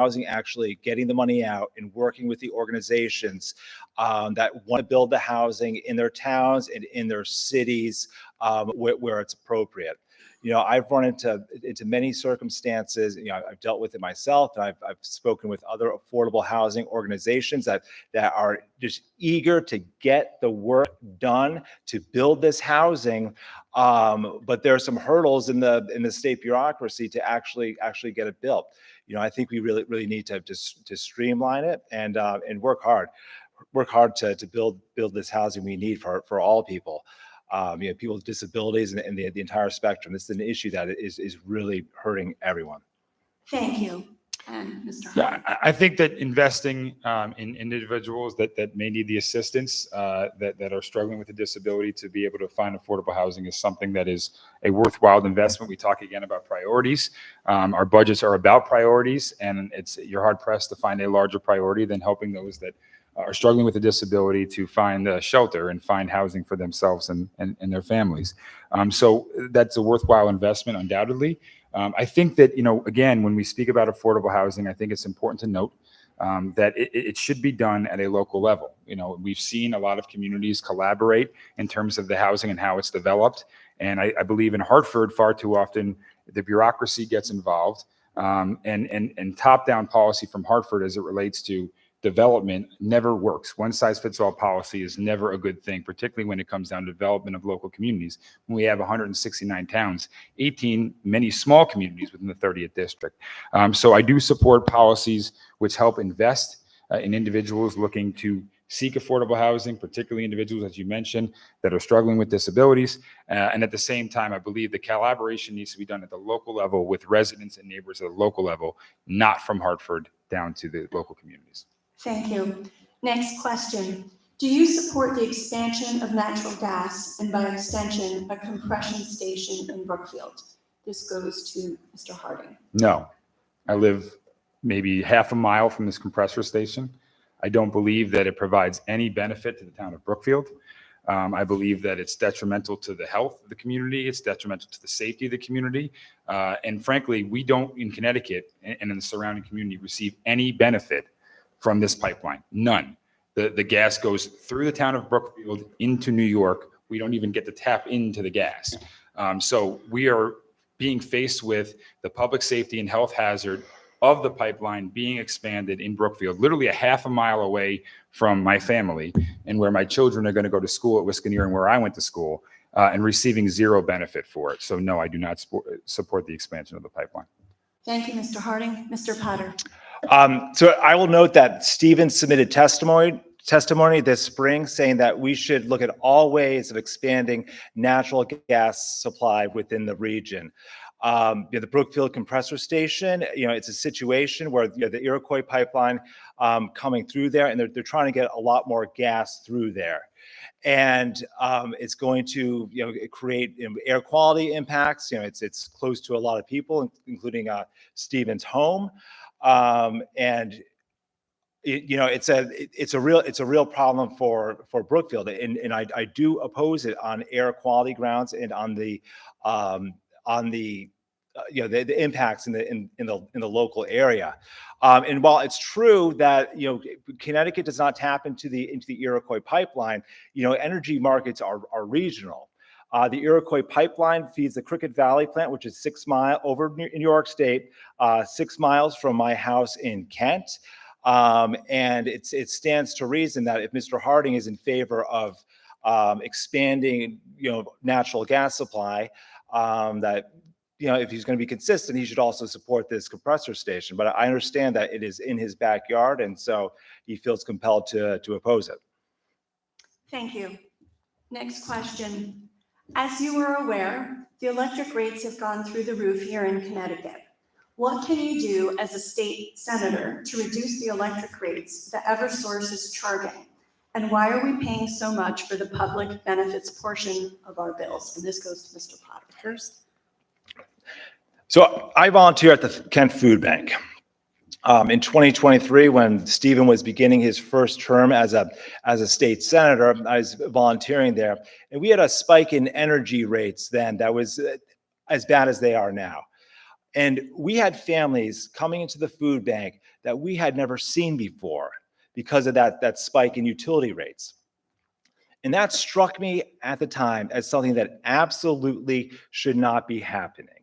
housing, actually getting the money out and working with the organizations that want to build the housing in their towns and in their cities where it's appropriate. I've run into many circumstances. I've dealt with it myself, and I've spoken with other affordable housing organizations that are just eager to get the work done to build this housing, but there are some hurdles in the state bureaucracy to actually get it built. I think we really need to streamline it and work hard to build this housing we need for all people. People with disabilities and the entire spectrum. This is an issue that is really hurting everyone. Thank you. And Mr. Yeah, I think that investing in individuals that may need the assistance, that are struggling with a disability, to be able to find affordable housing is something that is a worthwhile investment. We talk again about priorities. Our budgets are about priorities, and you're hard pressed to find a larger priority than helping those that are struggling with a disability to find shelter and find housing for themselves and their families. So that's a worthwhile investment, undoubtedly. I think that, again, when we speak about affordable housing, I think it's important to note that it should be done at a local level. We've seen a lot of communities collaborate in terms of the housing and how it's developed. And I believe in Hartford, far too often, the bureaucracy gets involved, and top-down policy from Hartford as it relates to development never works. One size fits all policy is never a good thing, particularly when it comes down to development of local communities. When we have 169 towns, 18 many small communities within the 30th district. So I do support policies which help invest in individuals looking to seek affordable housing, particularly individuals, as you mentioned, that are struggling with disabilities. And at the same time, I believe the collaboration needs to be done at the local level with residents and neighbors at the local level, not from Hartford down to the local communities. Thank you. Next question. Do you support the expansion of natural gas and, by extension, a compression station in Brookfield? This goes to Mr. Harding. No. I live maybe half a mile from this compressor station. I don't believe that it provides any benefit to the town of Brookfield. I believe that it's detrimental to the health of the community. It's detrimental to the safety of the community. And frankly, we don't, in Connecticut and in the surrounding community, receive any benefit from this pipeline. None. The gas goes through the town of Brookfield into New York. We don't even get to tap into the gas. So we are being faced with the public safety and health hazard of the pipeline being expanded in Brookfield, literally a half a mile away from my family and where my children are going to go to school at Wisconsin, where I went to school, and receiving zero benefit for it. So no, I do not support the expansion of the pipeline. Thank you, Mr. Harding. Mr. Potter. So I will note that Stephen submitted testimony this spring saying that we should look at all ways of expanding natural gas supply within the region. The Brookfield compressor station, it's a situation where the Iroquois pipeline coming through there, and they're trying to get a lot more gas through there. And it's going to create air quality impacts. It's close to a lot of people, including Stephen's home. And it's a real problem for Brookfield, and I do oppose it on air quality grounds and on the the impacts in the local area. And while it's true that Connecticut does not tap into the Iroquois pipeline, energy markets are regional. The Iroquois pipeline feeds the Cricket Valley plant, which is 6 miles over in New York State, 6 miles from my house in Kent. And it stands to reason that if Mr. Harding is in favor of expanding, natural gas supply, that if he's going to be consistent, he should also support this compressor station. But I understand that it is in his backyard, and so he feels compelled to oppose it. Thank you. Next question. As you are aware, the electric rates have gone through the roof here in Connecticut. What can you do as a state senator to reduce the electric rates that Eversource is charging? And why are we paying so much for the public benefits portion of our bills? And this goes to Mr. Potter first. So I volunteer at the Kent Food Bank. In 2023, when Stephen was beginning his first term as a state senator, I was volunteering there, and we had a spike in energy rates then that was as bad as they are now. And we had families coming into the food bank that we had never seen before because of that spike in utility rates. And that struck me at the time as something that absolutely should not be happening.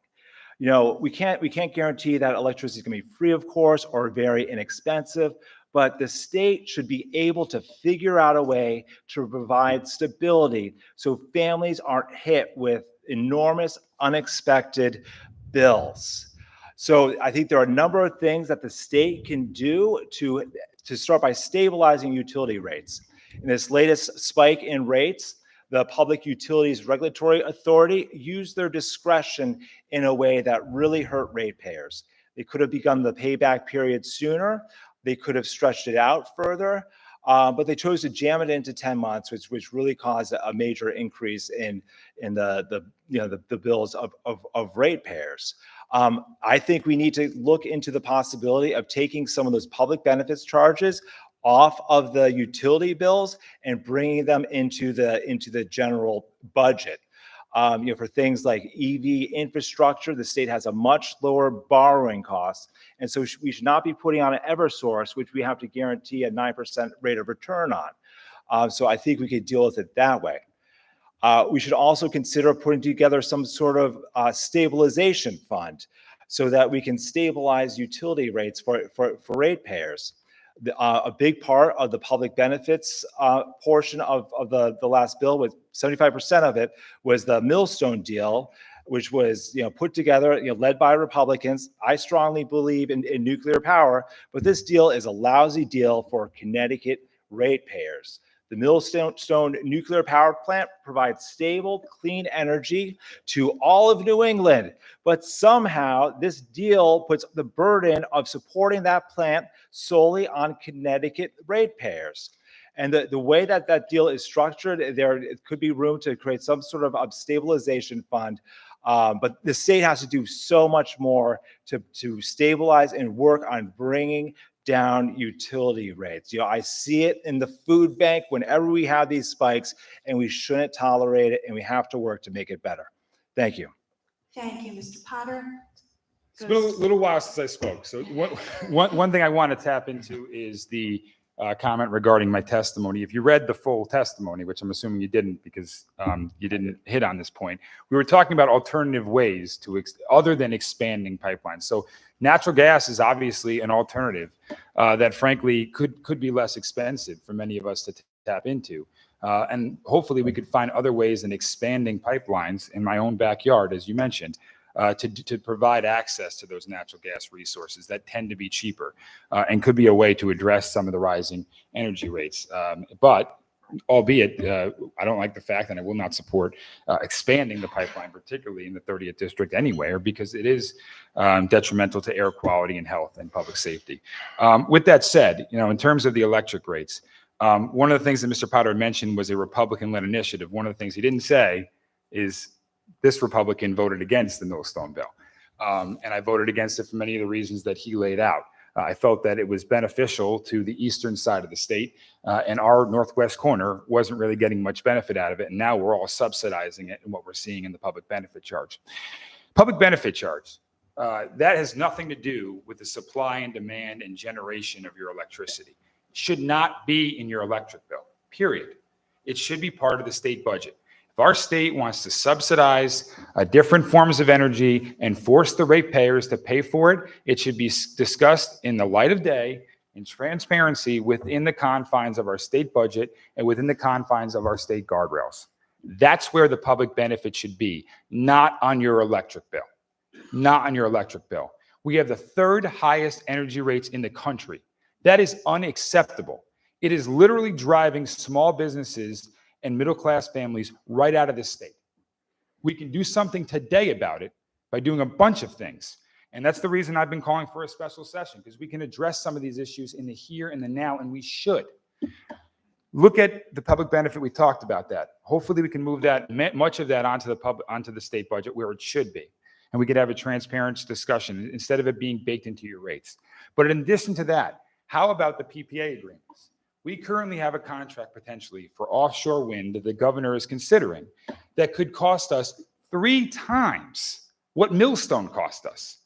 You know, we can't guarantee that electricity is going to be free, of course, or very inexpensive, but the state should be able to figure out a way to provide stability so families aren't hit with enormous unexpected bills. So I think there are a number of things that the state can do to start by stabilizing utility rates. In this latest spike in rates, the Public Utilities Regulatory Authority used their discretion in a way that really hurt ratepayers. They could have begun the payback period sooner. They could have stretched it out further, but they chose to jam it into 10 months, which really caused a major increase in the bills of ratepayers. I think we need to look into the possibility of taking some of those public benefits charges off of the utility bills and bringing them into the general budget. For things like EV infrastructure, the state has a much lower borrowing cost. And so we should not be putting on an Eversource, which we have to guarantee a 9% rate of return on. So I think we could deal with it that way. We should also consider putting together some sort of stabilization fund so that we can stabilize utility rates for ratepayers. A big part of the public benefits portion of the last bill, with 75% of it, was the Millstone deal, which was put together, led by Republicans. I strongly believe in nuclear power, but this deal is a lousy deal for Connecticut ratepayers. The Millstone nuclear power plant provides stable, clean energy to all of New England, but somehow this deal puts the burden of supporting that plant solely on Connecticut ratepayers. And the way that deal is structured, it could be room to create some sort of stabilization fund. But the state has to do so much more to stabilize and work on bringing down utility rates. I see it in the food bank whenever we have these spikes, and we shouldn't tolerate it, and we have to work to make it better. Thank you. Thank you, Mr. Potter. It's been a little while since I spoke. So one thing I want to tap into is the comment regarding my testimony. If you read the full testimony, which I'm assuming you didn't because you didn't hit on this point, we were talking about alternative ways to other than expanding pipelines. So natural gas is obviously an alternative that frankly could be less expensive for many of us to tap into. And hopefully we could find other ways in expanding pipelines in my own backyard, as you mentioned, to provide access to those natural gas resources that tend to be cheaper and could be a way to address some of the rising energy rates. But albeit, I don't like the fact, and I will not support expanding the pipeline, particularly in the 30th district anywhere, because it is detrimental to air quality and health and public safety. With that said, in terms of the electric rates, one of the things that Mr. Potter mentioned was a Republican-led initiative. One of the things he didn't say is this Republican voted against the Millstone bill. And I voted against it for many of the reasons that he laid out. I felt that it was beneficial to the eastern side of the state, and our northwest corner wasn't really getting much benefit out of it. And now we're all subsidizing it in what we're seeing in the public benefit charge. Public benefit charge, that has nothing to do with the supply and demand and generation of your electricity. It should not be in your electric bill, period. It should be part of the state budget. If our state wants to subsidize different forms of energy and force the ratepayers to pay for it, it should be discussed in the light of day, in transparency, within the confines of our state budget and within the confines of our state guardrails. That's where the public benefit should be, not on your electric bill. Not on your electric bill. We have the third highest energy rates in the country. That is unacceptable. It is literally driving small businesses and middle-class families right out of this state. We can do something today about it by doing a bunch of things. And that's the reason I've been calling for a special session, because we can address some of these issues in the here and the now, and we should. Look at the public benefit. We talked about that. Hopefully we can move that, much of that onto the state budget where it should be. And we could have a transparent discussion instead of it being baked into your rates. But in addition to that, how about the PPA agreements? We currently have a contract potentially for offshore wind that the governor is considering that could cost us 3 times what Millstone cost us.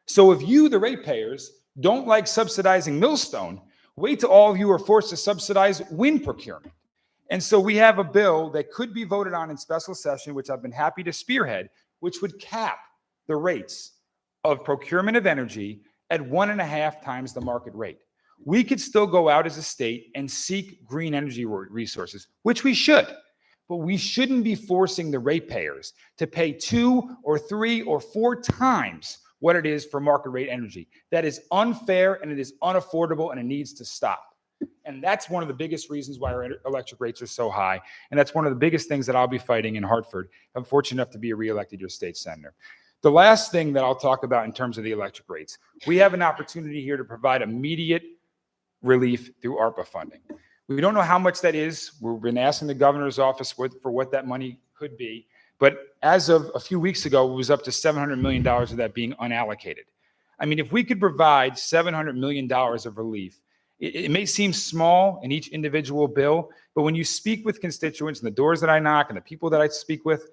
So if you, the ratepayers, don't like subsidizing Millstone, wait till all of you are forced to subsidize wind procurement. And so we have a bill that could be voted on in special session, which I've been happy to spearhead, which would cap the rates of procurement of energy at 1.5 times the market rate. We could still go out as a state and seek green energy resources, which we should, but we shouldn't be forcing the ratepayers to pay 2 or 3 or 4 times what it is for market rate energy. That is unfair and it is unaffordable and it needs to stop. And that's one of the biggest reasons why our electric rates are so high. And that's one of the biggest things that I'll be fighting in Hartford. I'm fortunate enough to be reelected your state senator. The last thing that I'll talk about in terms of the electric rates, we have an opportunity here to provide immediate relief through ARPA funding. We don't know how much that is. We've been asking the governor's office for what that money could be. But as of a few weeks ago, it was up to $700 million of that being unallocated. I mean, if we could provide $700 million of relief, it may seem small in each individual bill, but when you speak with constituents and the doors that I knock and the people that I speak with,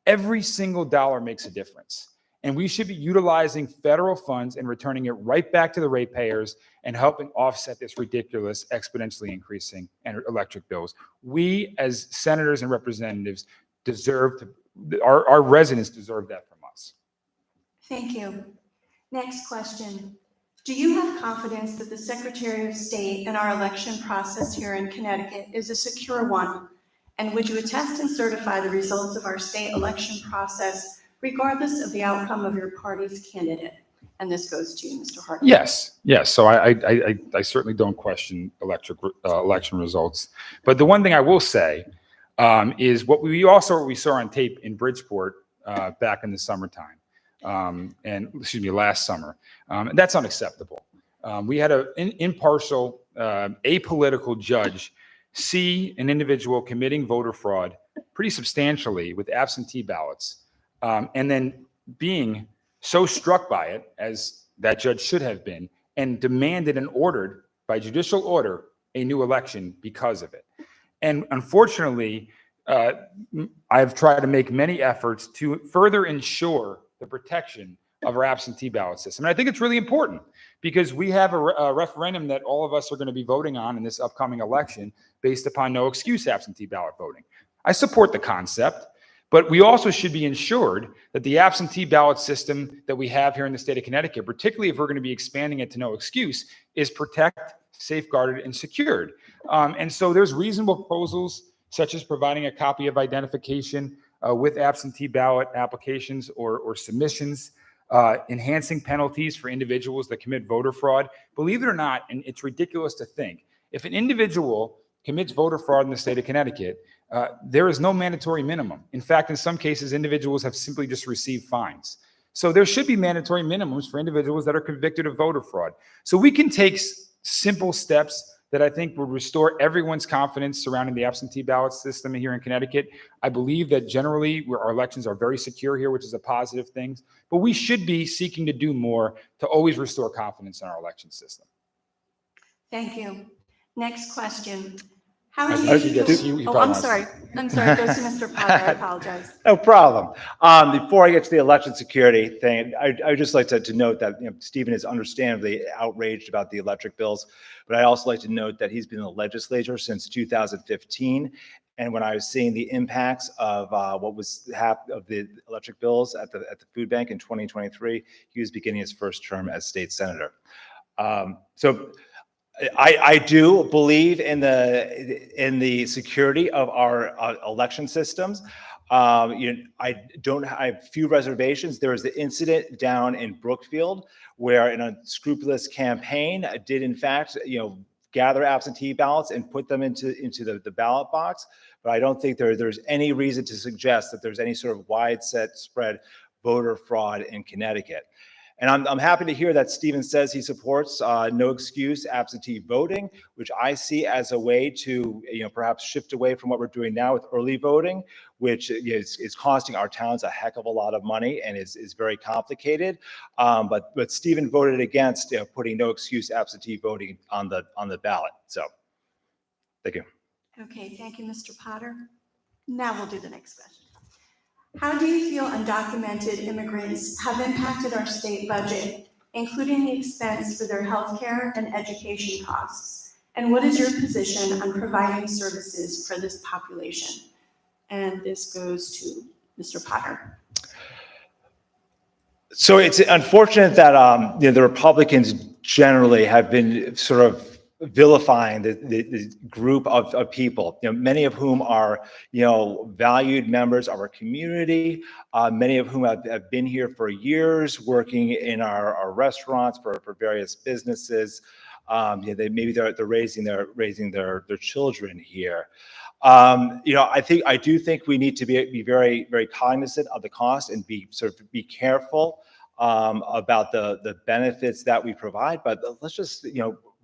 every single dollar makes a difference. And we should be utilizing federal funds and returning it right back to the ratepayers and helping offset this ridiculous, exponentially increasing electric bills. We, as senators and representatives, deserve to, our residents deserve that from us. Thank you. Next question. Do you have confidence that the Secretary of State and our election process here in Connecticut is a secure one? And would you attest and certify the results of our state election process regardless of the outcome of your party's candidate? And this goes to you, Mr. Hartman. Yes. So I certainly don't question election results. But the one thing I will say is what we saw on tape in Bridgeport back in the summertime. Last summer. And that's unacceptable. We had an impartial, apolitical judge see an individual committing voter fraud pretty substantially with absentee ballots, and then being so struck by it, as that judge should have been, and demanded and ordered by judicial order a new election because of it. And unfortunately, I've tried to make many efforts to further ensure the protection of our absentee ballot system. And I think it's really important because we have a referendum that all of us are going to be voting on in this upcoming election based upon no excuse absentee ballot voting. I support the concept, but we also should be ensured that the absentee ballot system that we have here in the state of Connecticut, particularly if we're going to be expanding it to no excuse, is protected, safeguarded, and secured. And so there's reasonable proposals such as providing a copy of identification with absentee ballot applications or submissions, enhancing penalties for individuals that commit voter fraud. Believe it or not, and it's ridiculous to think, if an individual commits voter fraud in the state of Connecticut, there is no mandatory minimum. In fact, in some cases, individuals have simply just received fines. So there should be mandatory minimums for individuals that are convicted of voter fraud. So we can take simple steps that I think would restore everyone's confidence surrounding the absentee ballot system here in Connecticut. I believe that generally our elections are very secure here, which is a positive thing, but we should be seeking to do more to always restore confidence in our election system. Thank you. Next question. How do you feel? I'm sorry. It goes to Mr. Potter. I apologize. No problem. Before I get to the election security thing, I'd just like to note that Stephen is understandably outraged about the electric bills, but I'd also like to note that he's been in the legislature since 2015. And when I was seeing the impacts of what was of the electric bills at the food bank in 2023, he was beginning his first term as state senator. So I do believe in the security of our election systems. I have few reservations. There was the incident down in Brookfield where an unscrupulous campaign did in fact, gather absentee ballots and put them into the ballot box. But I don't think there's any reason to suggest that there's any sort of widespread voter fraud in Connecticut. And I'm happy to hear that Stephen says he supports no excuse absentee voting, which I see as a way to perhaps shift away from what we're doing now with early voting, which is costing our towns a heck of a lot of money and is very complicated. But Stephen voted against putting no excuse absentee voting on the ballot. So thank you. Okay, thank you, Mr. Potter. Now we'll do the next question. How do you feel undocumented immigrants have impacted our state budget? including the expense for their healthcare and education costs? And what is your position on providing services for this population? And this goes to Mr. Potter. So it's unfortunate that the Republicans generally have been sort of vilifying the group of people, many of whom are, valued members of our community, many of whom have been here for years, working in our restaurants for various businesses. They're raising their children here. I do think we need to be very, very cognizant of the cost and be careful about the benefits that we provide. But let's just,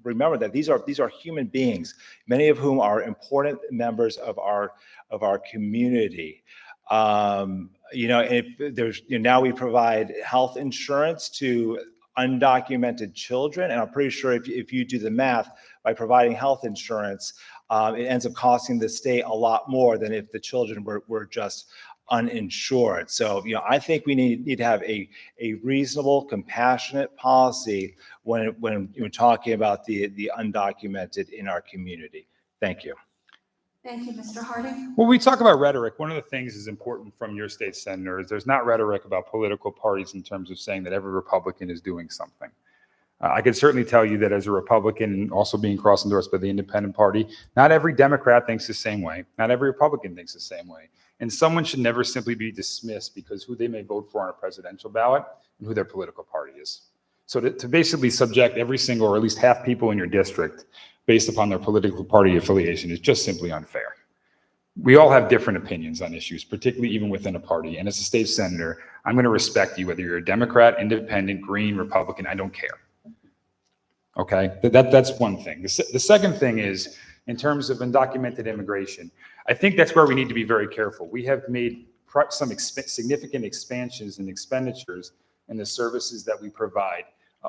remember that these are human beings, many of whom are important members of our community. And if there's, now we provide health insurance to undocumented children, and I'm pretty sure if you do the math, by providing health insurance, it ends up costing the state a lot more than if the children were just uninsured. So, I think we need to have a reasonable, compassionate policy when you're talking about the undocumented in our community. Thank you. Thank you, Mr. Harding. When we talk about rhetoric, one of the things is important from your state senator is there's not rhetoric about political parties in terms of saying that every Republican is doing something. I can certainly tell you that as a Republican and also being cross-endorsed by the Independent Party, not every Democrat thinks the same way. Not every Republican thinks the same way. And someone should never simply be dismissed because who they may vote for on a presidential ballot and who their political party is. So to basically subject every single, or at least half people in your district based upon their political party affiliation is just simply unfair. We all have different opinions on issues, particularly even within a party. And as a state senator, I'm going to respect you, whether you're a Democrat, Independent, Green, Republican, I don't care. Okay, that's one thing. The second thing is, in terms of undocumented immigration, I think that's where we need to be very careful. We have made some significant expansions and expenditures in the services that we provide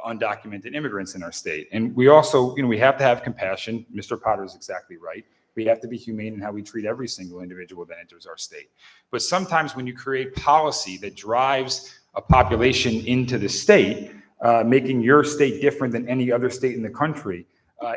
undocumented immigrants in our state. And we also, we have to have compassion. Mr. Potter is exactly right. We have to be humane in how we treat every single individual that enters our state. But sometimes when you create policy that drives a population into the state, making your state different than any other state in the country,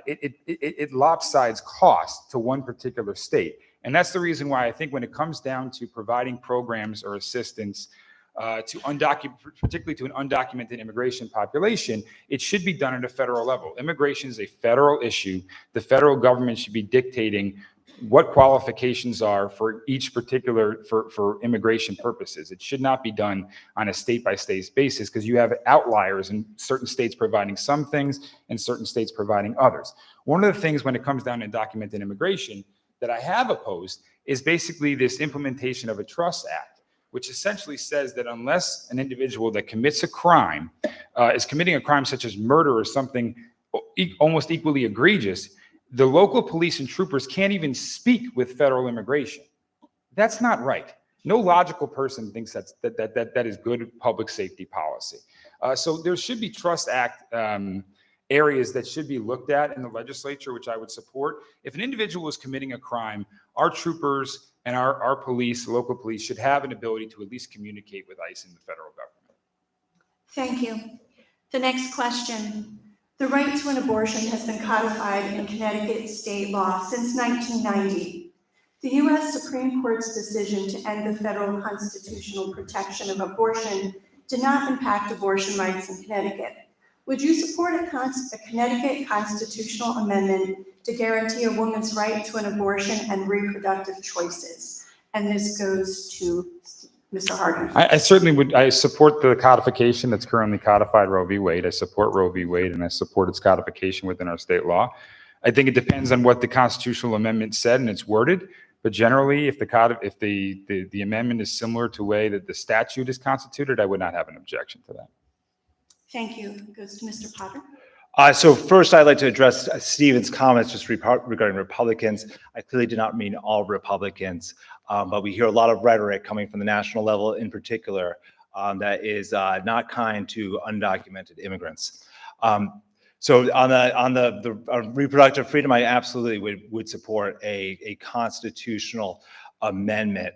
it lopsides cost to one particular state. And that's the reason why I think when it comes down to providing programs or assistance particularly to an undocumented immigration population, it should be done at a federal level. Immigration is a federal issue. The federal government should be dictating what qualifications are for each particular, for immigration purposes. It should not be done on a state-by-state basis because you have outliers in certain states providing some things and certain states providing others. One of the things when it comes down to undocumented immigration that I have opposed is basically this implementation of a trust act, which essentially says that unless an individual that commits a crime is committing a crime such as murder or something almost equally egregious, the local police and troopers can't even speak with federal immigration. That's not right. No logical person thinks that is good public safety policy. So there should be Trust Act areas that should be looked at in the legislature, which I would support. If an individual is committing a crime, our troopers and our police, local police, should have an ability to at least communicate with ICE and the federal government. Thank you. The next question. The right to an abortion has been codified in Connecticut state law since 1990. The U.S. Supreme Court's decision to end the federal constitutional protection of abortion did not impact abortion rights in Connecticut. Would you support a Connecticut constitutional amendment to guarantee a woman's right to an abortion and reproductive choices? And this goes to Mr. Harding. I certainly would. I support the codification that's currently codified Roe v. Wade. I support Roe v. Wade, and I support its codification within our state law. I think it depends on what the constitutional amendment said and it's worded. But generally, if the amendment is similar to the way that the statute is constituted, I would not have an objection to that. Thank you. It goes to Mr. Potter. So first, I'd like to address Stephen's comments just regarding Republicans. I clearly did not mean all Republicans, but we hear a lot of rhetoric coming from the national level in particular that is not kind to undocumented immigrants. So on the reproductive freedom, I absolutely would support a constitutional amendment.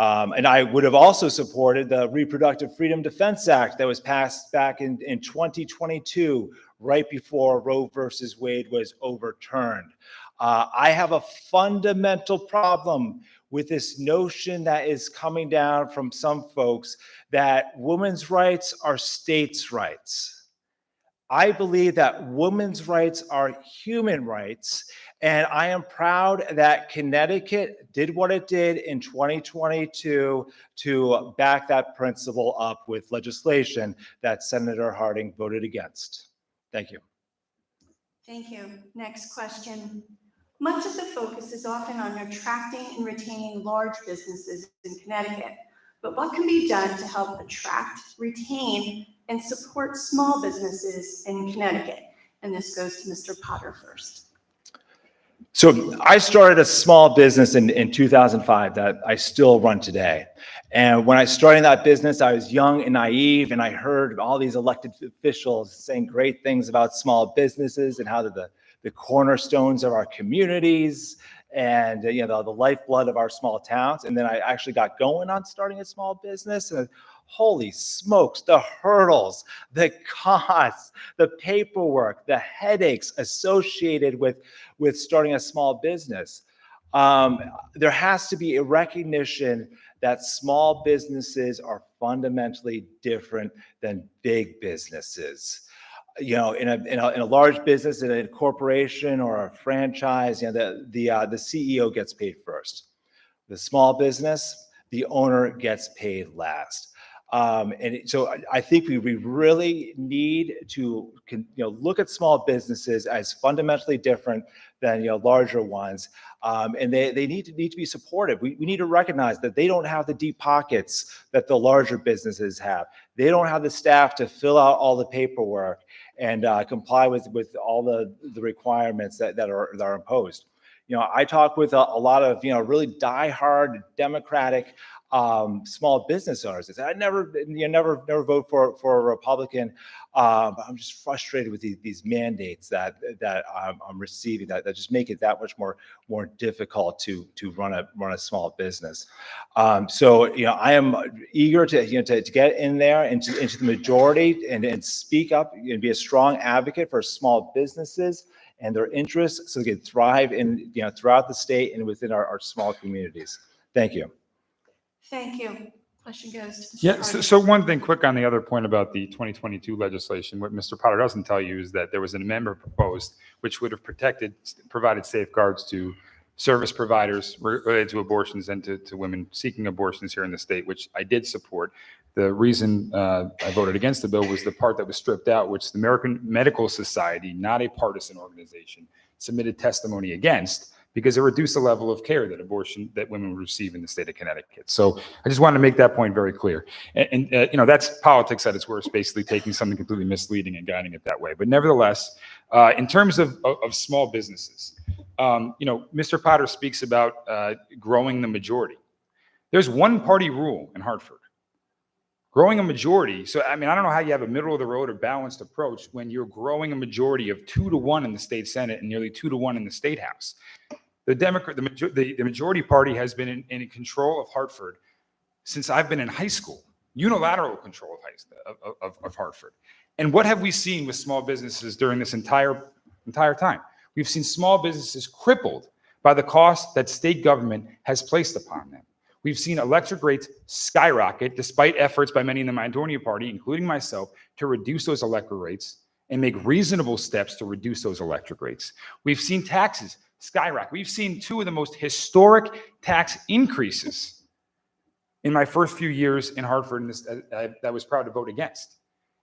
And I would have also supported the Reproductive Freedom Defense Act that was passed back in 2022, right before Roe versus Wade was overturned. I have a fundamental problem with this notion that is coming down from some folks that women's rights are states' rights. I believe that women's rights are human rights, and I am proud that Connecticut did what it did in 2022 to back that principle up with legislation that Senator Harding voted against. Thank you. Thank you. Next question. Much of the focus is often on attracting and retaining large businesses in Connecticut, but what can be done to help attract, retain, and support small businesses in Connecticut? And this goes to Mr. Potter first. So I started a small business in 2005 that I still run today. And when I started that business, I was young and naive, and I heard all these elected officials saying great things about small businesses and how they're the cornerstones of our communities and the lifeblood of our small towns. And then I actually got going on starting a small business, and holy smokes, the hurdles, the costs, the paperwork, the headaches associated with starting a small business. There has to be a recognition that small businesses are fundamentally different than big businesses. In a large business, in a corporation or a franchise, the CEO gets paid first. The small business, the owner gets paid last. So I think we really need to look at small businesses as fundamentally different than larger ones, and they need to be supported. We need to recognize that they don't have the deep pockets that the larger businesses have. They don't have the staff to fill out all the paperwork and comply with all the requirements that are imposed. I talk with a lot of really diehard Democratic small business owners. They say, I never vote for a Republican, but I'm just frustrated with these mandates that I'm receiving that just make it that much more difficult to run a small business. So I am eager to get in there into the majority and speak up and be a strong advocate for small businesses and their interests, so they can thrive throughout the state and within our small communities. Thank you. Thank you. Question goes to Mr. Yeah, Harding. so one thing quick on the other point about the 2022 legislation, what Mr. Potter doesn't tell you is that there was an amendment proposed which would have provided safeguards to service providers related to abortions and to women seeking abortions here in the state, which I did support. The reason I voted against the bill was the part that was stripped out, which the American Medical Society, not a partisan organization, submitted testimony against, because it reduced the level of care that women receive in the state of Connecticut. So I just wanted to make that point very clear. And that's politics at its worst, basically taking something completely misleading and guiding it that way. But nevertheless, in terms of small businesses, Mr. Potter speaks about growing the majority. There's one party rule in Hartford. Growing a majority, so I don't know how you have a middle of the road or balanced approach when you're growing a majority of 2-1 in the state Senate and nearly 2-1 in the state House. The majority party has been in control of Hartford since I've been in high school, unilateral control of Hartford. And what have we seen with small businesses during this entire time? We've seen small businesses crippled by the cost that state government has placed upon them. We've seen electric rates skyrocket despite efforts by many in the minority party, including myself, to reduce those electric rates and make reasonable steps to reduce those electric rates. We've seen taxes skyrocket. We've seen two of the most historic tax increases in my first few years in Hartford, and I was proud to vote against.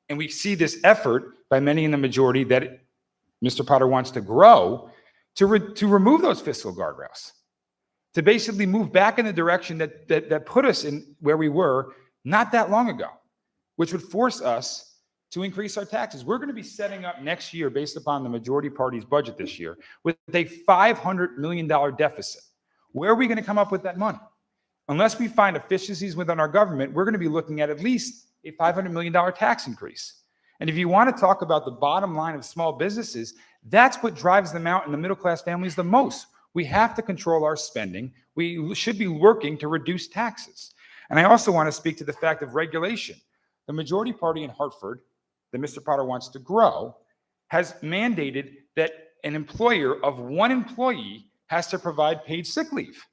And we see this effort by many in the majority that Mr. Potter wants to grow to remove those fiscal guardrails, to basically move back in the direction that put us in where we were not that long ago, which would force us to increase our taxes. We're going to be setting up next year, based upon the majority party's budget this year, with a $500 million deficit. Where are we going to come up with that money? Unless we find efficiencies within our government, we're going to be looking at least a $500 million tax increase. And if you want to talk about the bottom line of small businesses, that's what drives them out in the middle class families the most, We have to control our spending. We should be working to reduce taxes. And I also want to speak to the fact of regulation. The majority party in Hartford, that Mr. Potter wants to grow, has mandated that an employer of one employee has to provide paid sick leave.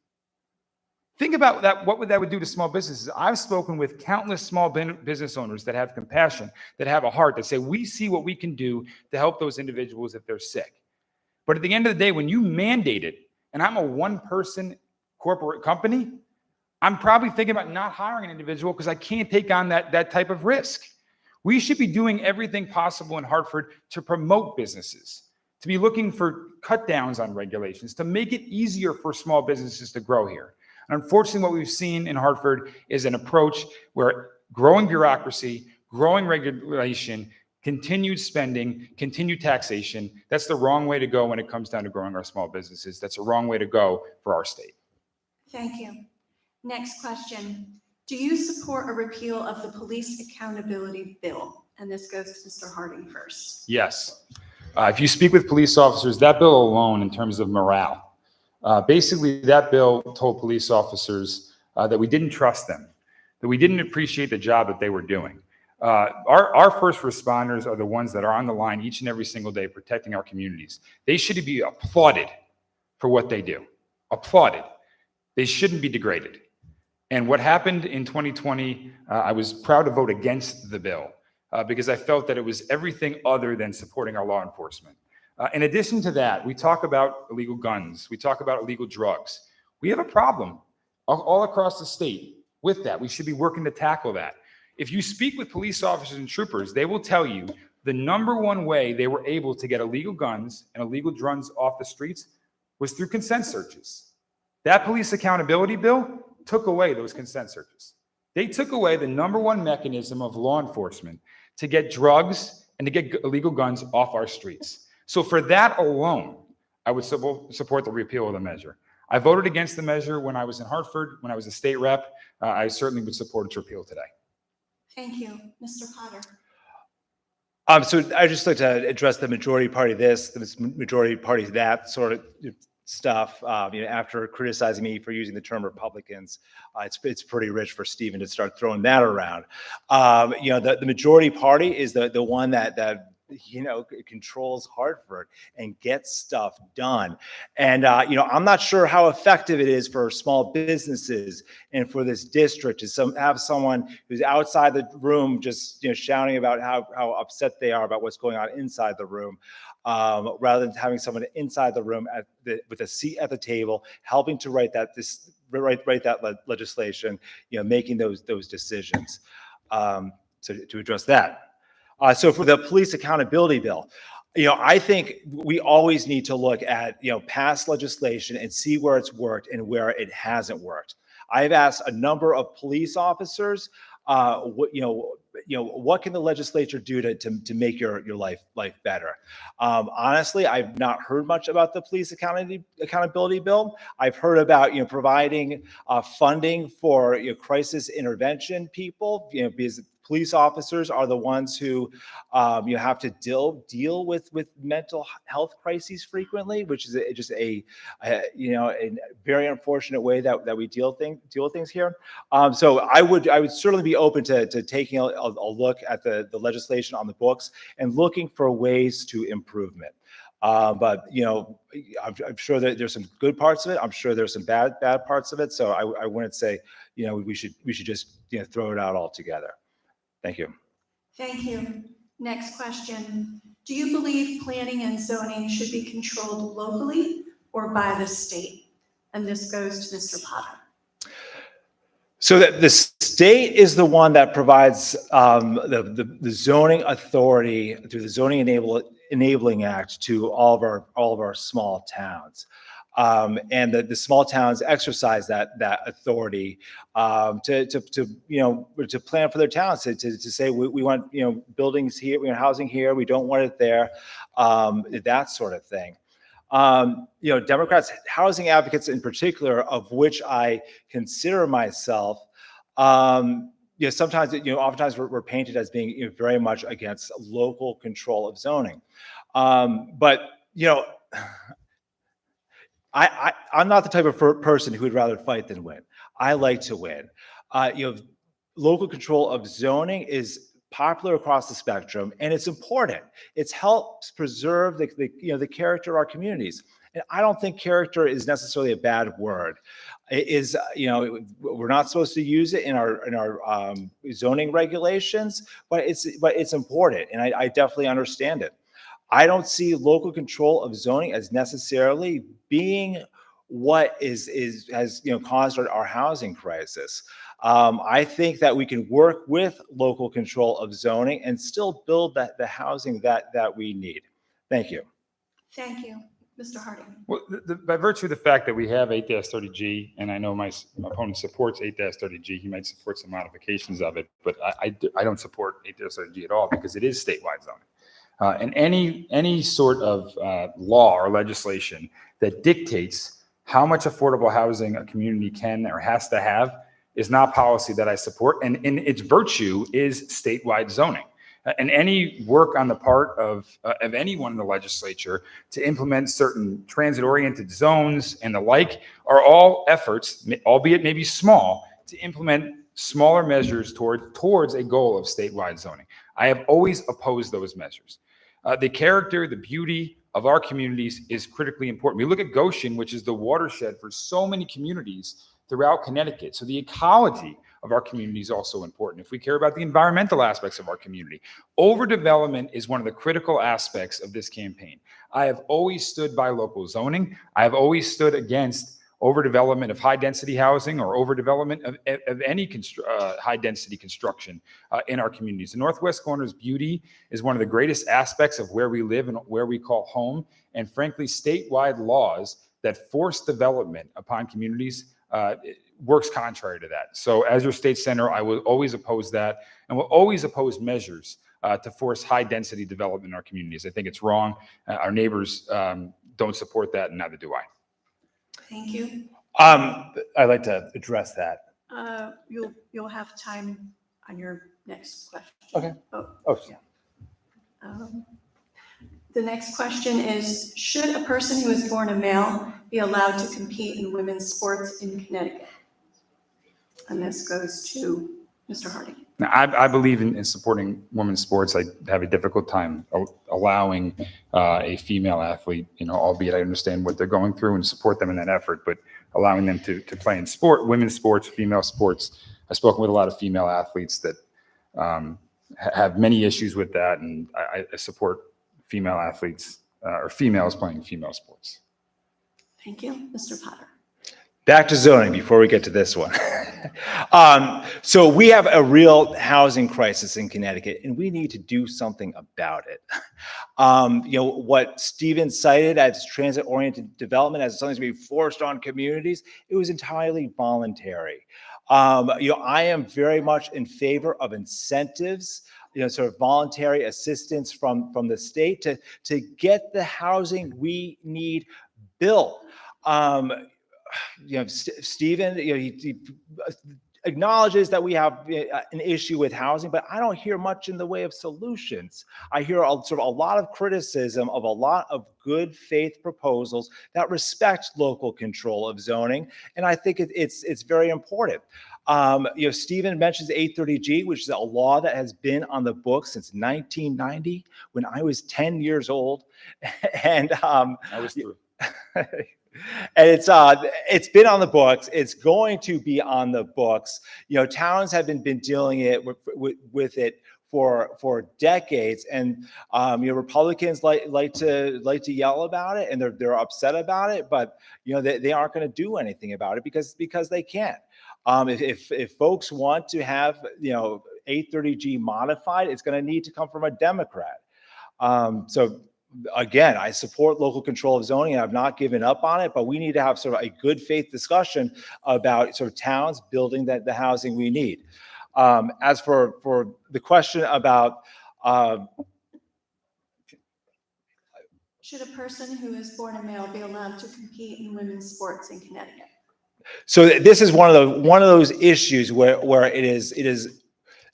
Think about that, what that would do to small businesses. I've spoken with countless small business owners that have compassion, that have a heart, that say, we see what we can do to help those individuals if they're sick. But at the end of the day, when you mandate it, and I'm a one-person corporate company, I'm probably thinking about not hiring an individual because I can't take on that type of risk. We should be doing everything possible in Hartford to promote businesses, to be looking for cut downs on regulations, to make it easier for small businesses to grow here. And unfortunately, what we've seen in Hartford is an approach where growing bureaucracy, growing regulation, continued spending, continued taxation, that's the wrong way to go when it comes down to growing our small businesses. That's a wrong way to go for our state. Thank you. Next question. Do you support a repeal of the police accountability bill? And this goes to Mr. Harding first. Yes. If you speak with police officers, that bill alone, in terms of morale, basically that bill told police officers that we didn't trust them, that we didn't appreciate the job that they were doing. Our first responders are the ones that are on the line each and every single day protecting our communities. They should be applauded for what they do. Applauded. They shouldn't be degraded. And what happened in 2020, I was proud to vote against the bill because I felt that it was everything other than supporting our law enforcement. In addition to that, we talk about illegal guns. We talk about illegal drugs. We have a problem all across the state with that. We should be working to tackle that. If you speak with police officers and troopers, they will tell you the number one way they were able to get illegal guns and illegal drugs off the streets was through consent searches. That police accountability bill took away those consent searches. They took away the number one mechanism of law enforcement to get drugs and to get illegal guns off our streets. So for that alone, I would support the repeal of the measure. I voted against the measure when I was in Hartford, when I was a state rep. I certainly would support its repeal today. Thank you. Mr. Potter. So I just like to address the majority party this, the majority party that sort of stuff. After criticizing me for using the term Republicans, it's pretty rich for Stephen to start throwing that around. The majority party is the one that controls Hartford and gets stuff done. And, I'm not sure how effective it is for small businesses and for this district to have someone who's outside the room just, shouting about how upset they are about what's going on inside the room, rather than having someone inside the room with a seat at the table, helping to write that legislation, making those decisions. To address that. So for the police accountability bill, I think we always need to look at, past legislation and see where it's worked and where it hasn't worked. I've asked a number of police officers, what can the legislature do to make your life better? Honestly, I've not heard much about the police accountability bill. I've heard about, providing funding for crisis intervention people, because police officers are the ones who have to deal with mental health crises frequently, which is just a very unfortunate way that we deal with things here. So I would certainly be open to taking a look at the legislation on the books and looking for ways to improvement. But I'm sure that there's some good parts of it. I'm sure there's some bad parts of it. So I wouldn't say we should just throw it out altogether. Thank you. Thank you. Next question. Do you believe planning and zoning should be controlled locally or by the state? And this goes to Mr. Potter. So that the state is the one that provides the zoning authority through the Zoning Enabling Act to all of our small towns. And the small towns exercise that authority to plan for their towns, to say we want buildings here, we want housing here, we don't want it there, that sort of thing. Democrats, housing advocates in particular, of which I consider myself, sometimes oftentimes we're painted as being very much against local control of zoning, but I'm not the type of person who would rather fight than win. I like to win. Local control of zoning is popular across the spectrum, and it's important. It helps preserve the character of our communities. And I don't think character is necessarily a bad word. It is, we're not supposed to use it in our zoning regulations, but it's important, and I definitely understand it. I don't see local control of zoning as necessarily being what has caused our housing crisis. I think that we can work with local control of zoning and still build the housing that we need. Thank you. Thank you. Mr. Harding. Well, by virtue of the fact that we have 8-30G, and I know my opponent supports 8-30G, he might support some modifications of it, but I don't support 8-30G at all because it is statewide zoning. And any sort of law or legislation that dictates how much affordable housing a community can or has to have is not policy that I support. And in its virtue is statewide zoning. And any work on the part of anyone in the legislature to implement certain transit-oriented zones and the like are all efforts, albeit maybe small, to implement smaller measures towards a goal of statewide zoning. I have always opposed those measures. The character, the beauty of our communities is critically important. We look at Goshen, which is the watershed for so many communities throughout Connecticut. So the ecology of our community is also important. If we care about the environmental aspects of our community, overdevelopment is one of the critical aspects of this campaign. I have always stood by local zoning. I have always stood against overdevelopment of high density housing or overdevelopment of any high density construction in our communities. The Northwest Corner's beauty is one of the greatest aspects of where we live and where we call home. And frankly, statewide laws that force development upon communities works contrary to that. So as your state senator, I will always oppose that and will always oppose measures to force high density development in our communities. I think it's wrong. Our neighbors don't support that, and neither do I. Thank you. I'd like to address that. You'll have time on your next question. Okay. Oh, yeah. The next question is, should a person who is born a male be allowed to compete in women's sports in Connecticut? And this goes to Mr. Harding. Now, I believe in supporting women's sports. I have a difficult time allowing a female athlete, albeit I understand what they're going through and support them in that effort, but allowing them to play in women's sports, female sports. I've spoken with a lot of female athletes that have many issues with that, and I support female athletes or females playing female sports. Thank you. Mr. Potter. Back to zoning before we get to this one. So we have a real housing crisis in Connecticut, and we need to do something about it. What Stephen cited as transit-oriented development as something to be forced on communities, it was entirely voluntary. I am very much in favor of incentives, sort of voluntary assistance from the state to get the housing we need built. Stephen, he acknowledges that we have an issue with housing, but I don't hear much in the way of solutions. I hear a lot of criticism of a lot of good faith proposals that respect local control of zoning, and I think it's very important. Stephen mentions 830G, which is a law that has been on the books since 1990, when I was 10 years old, and I was through. And it's been on the books. It's going to be on the books. Towns have been dealing with it for decades, and Republicans like to yell about it, and they're upset about it, but they aren't going to do anything about it because they can't. If folks want to have 830G modified, it's going to need to come from a Democrat. So again, I support local control of zoning, and I've not given up on it, but we need to have sort of a good faith discussion about sort of towns building the housing we need. As for the question about should a person who is born a male be allowed to compete in women's sports in Connecticut? So this is one of those issues where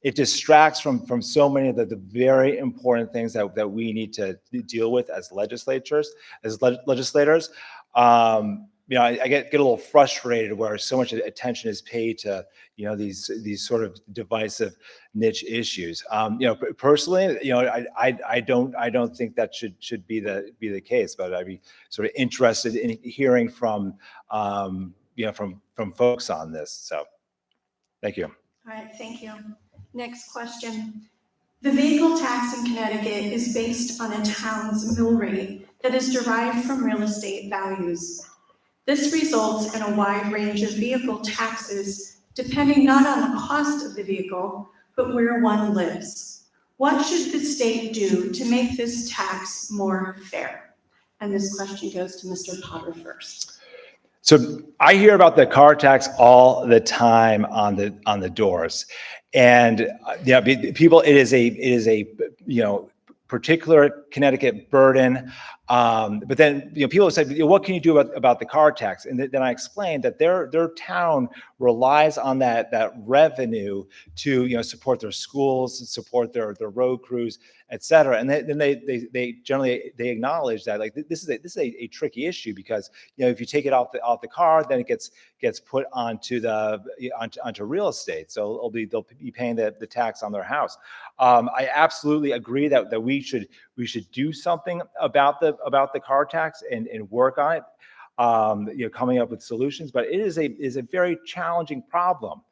it distracts from so many of the very important things that we need to deal with as legislators. I get a little frustrated where so much attention is paid to, these sort of divisive niche issues. Personally, I don't think that should be the case, but I'd be sort of interested in hearing from folks on this. So, thank you. All right, thank you. Next question. The vehicle tax in Connecticut is based on a town's mill rate that is derived from real estate values. This results in a wide range of vehicle taxes depending not on the cost of the vehicle, but where one lives. What should the state do to make this tax more fair? And this question goes to Mr. Potter first. So I hear about the car tax all the time on the doors, and people, it is a particular Connecticut burden. But then people said, what can you do about the car tax? And then I explained that their town relies on that revenue to support their schools, support their road crews, et cetera. And then they generally acknowledge that this is a tricky issue because if you take it off the car, then it gets put onto real estate. So they'll be paying the tax on their house. I absolutely agree that we should do something about the car tax and work on it, coming up with solutions. But it is a very challenging problem.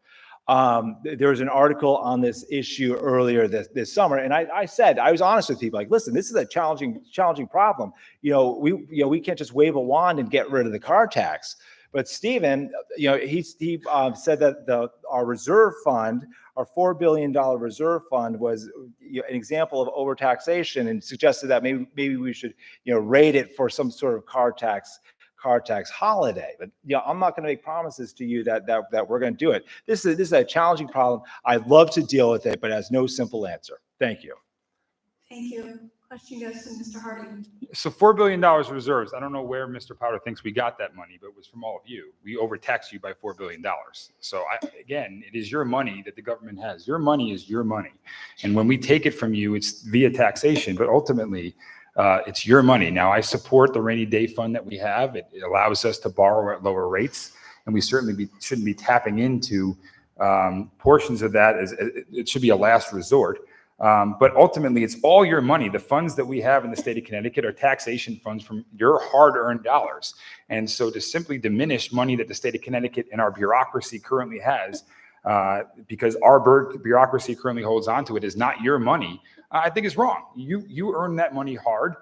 There was an article on this issue earlier this summer, and I said, I was honest with people, like, listen, this is a challenging problem. We can't just wave a wand and get rid of the car tax. But Stephen, he said that our reserve fund, our $4 billion reserve fund, was an example of overtaxation, and suggested that maybe we should rate it for some sort of car tax holiday. But I'm not going to make promises to you that we're going to do it. This is a challenging problem. I'd love to deal with it, but it has no simple answer. Thank you. Thank you. Question goes to Mr. Harding. So $4 billion reserves. I don't know where Mr. Powder thinks we got that money, but it was from all of you. We overtaxed you by $4 billion. So again, it is your money that the government has. Your money is your money. And when we take it from you, it's via taxation, but ultimately it's your money. Now, I support the rainy day fund that we have. It allows us to borrow at lower rates, and we certainly shouldn't be tapping into portions of that. It should be a last resort. But ultimately, it's all your money. The funds that we have in the state of Connecticut are taxation funds from your hard-earned dollars. And so to simply diminish money that the state of Connecticut and our bureaucracy currently has, because our bureaucracy currently holds onto it, is not your money, I think is wrong. You earned that money hard.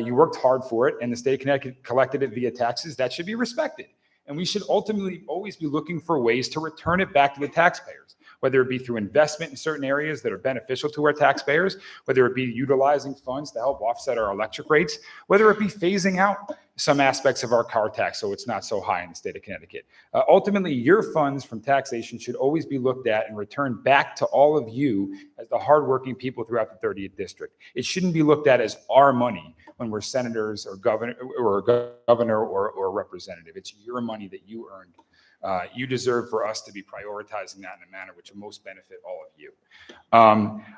You worked hard for it, and the state of Connecticut collected it via taxes. That should be respected. And we should ultimately always be looking for ways to return it back to the taxpayers, whether it be through investment in certain areas that are beneficial to our taxpayers, whether it be utilizing funds to help offset our electric rates, whether it be phasing out some aspects of our car tax so it's not so high in the state of Connecticut. Ultimately, your funds from taxation should always be looked at and returned back to all of you as the hardworking people throughout the 30th district. It shouldn't be looked at as our money when we're senators or governor or representative. It's your money that you earned. You deserve for us to be prioritizing that in a manner which will most benefit all of you.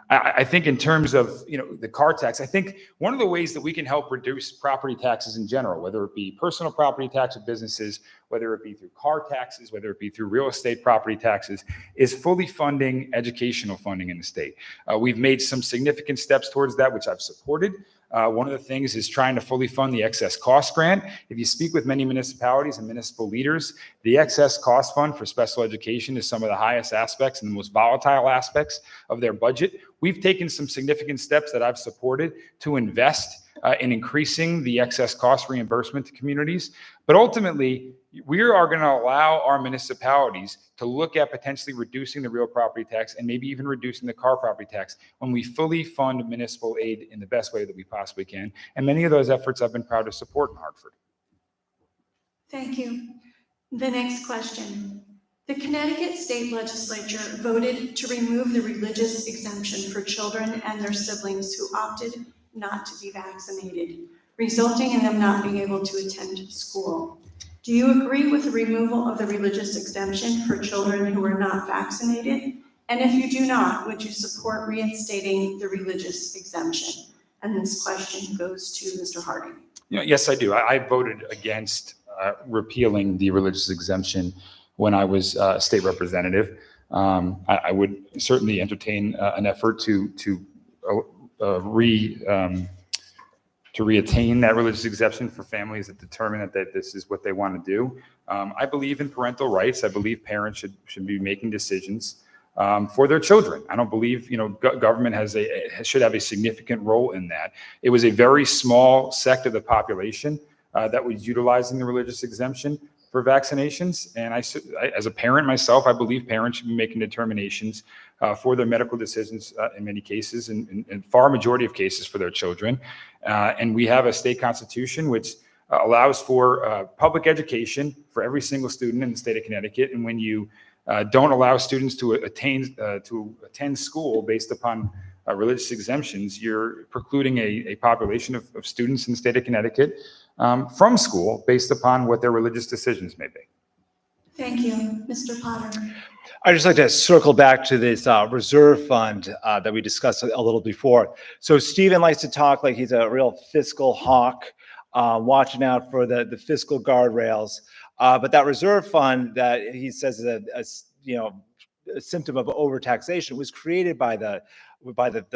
I think in terms of the car tax, I think one of the ways that we can help reduce property taxes in general, whether it be personal property tax of businesses, whether it be through car taxes, whether it be through real estate property taxes, is fully funding educational funding in the state. We've made some significant steps towards that, which I've supported. One of the things is trying to fully fund the excess cost grant. If you speak with many municipalities and municipal leaders, the excess cost fund for special education is some of the highest aspects and the most volatile aspects of their budget. We've taken some significant steps that I've supported to invest in increasing the excess cost reimbursement to communities. But ultimately, we are going to allow our municipalities to look at potentially reducing the real property tax and maybe even reducing the car property tax when we fully fund municipal aid in the best way that we possibly can. And many of those efforts I've been proud to support in Hartford. Thank you. The next question. The Connecticut State Legislature voted to remove the religious exemption for children and their siblings who opted not to be vaccinated, resulting in them not being able to attend school. Do you agree with the removal of the religious exemption for children who are not vaccinated? And if you do not, would you support reinstating the religious exemption? And this question goes to Mr. Harding. Yes, I do. I voted against repealing the religious exemption when I was a state representative. I would certainly entertain an effort to reattain that religious exemption for families that determine that this is what they want to do. I believe in parental rights. I believe parents should be making decisions for their children. I don't believe, government should have a significant role in that. It was a very small sect of the population that was utilizing the religious exemption for vaccinations. And I, as a parent myself, I believe parents should be making determinations for their medical decisions in many cases, in far majority of cases for their children. And we have a state constitution which allows for public education for every single student in the state of Connecticut. And when you don't allow students to attend school based upon religious exemptions, you're precluding a population of students in the state of Connecticut from school based upon what their religious decisions may be. Thank you. Mr. Potter. I'd just like to circle back to this reserve fund that we discussed a little before. So Stephen likes to talk like he's a real fiscal hawk, watching out for the fiscal guardrails. But that reserve fund that he says is a symptom of overtaxation was created by the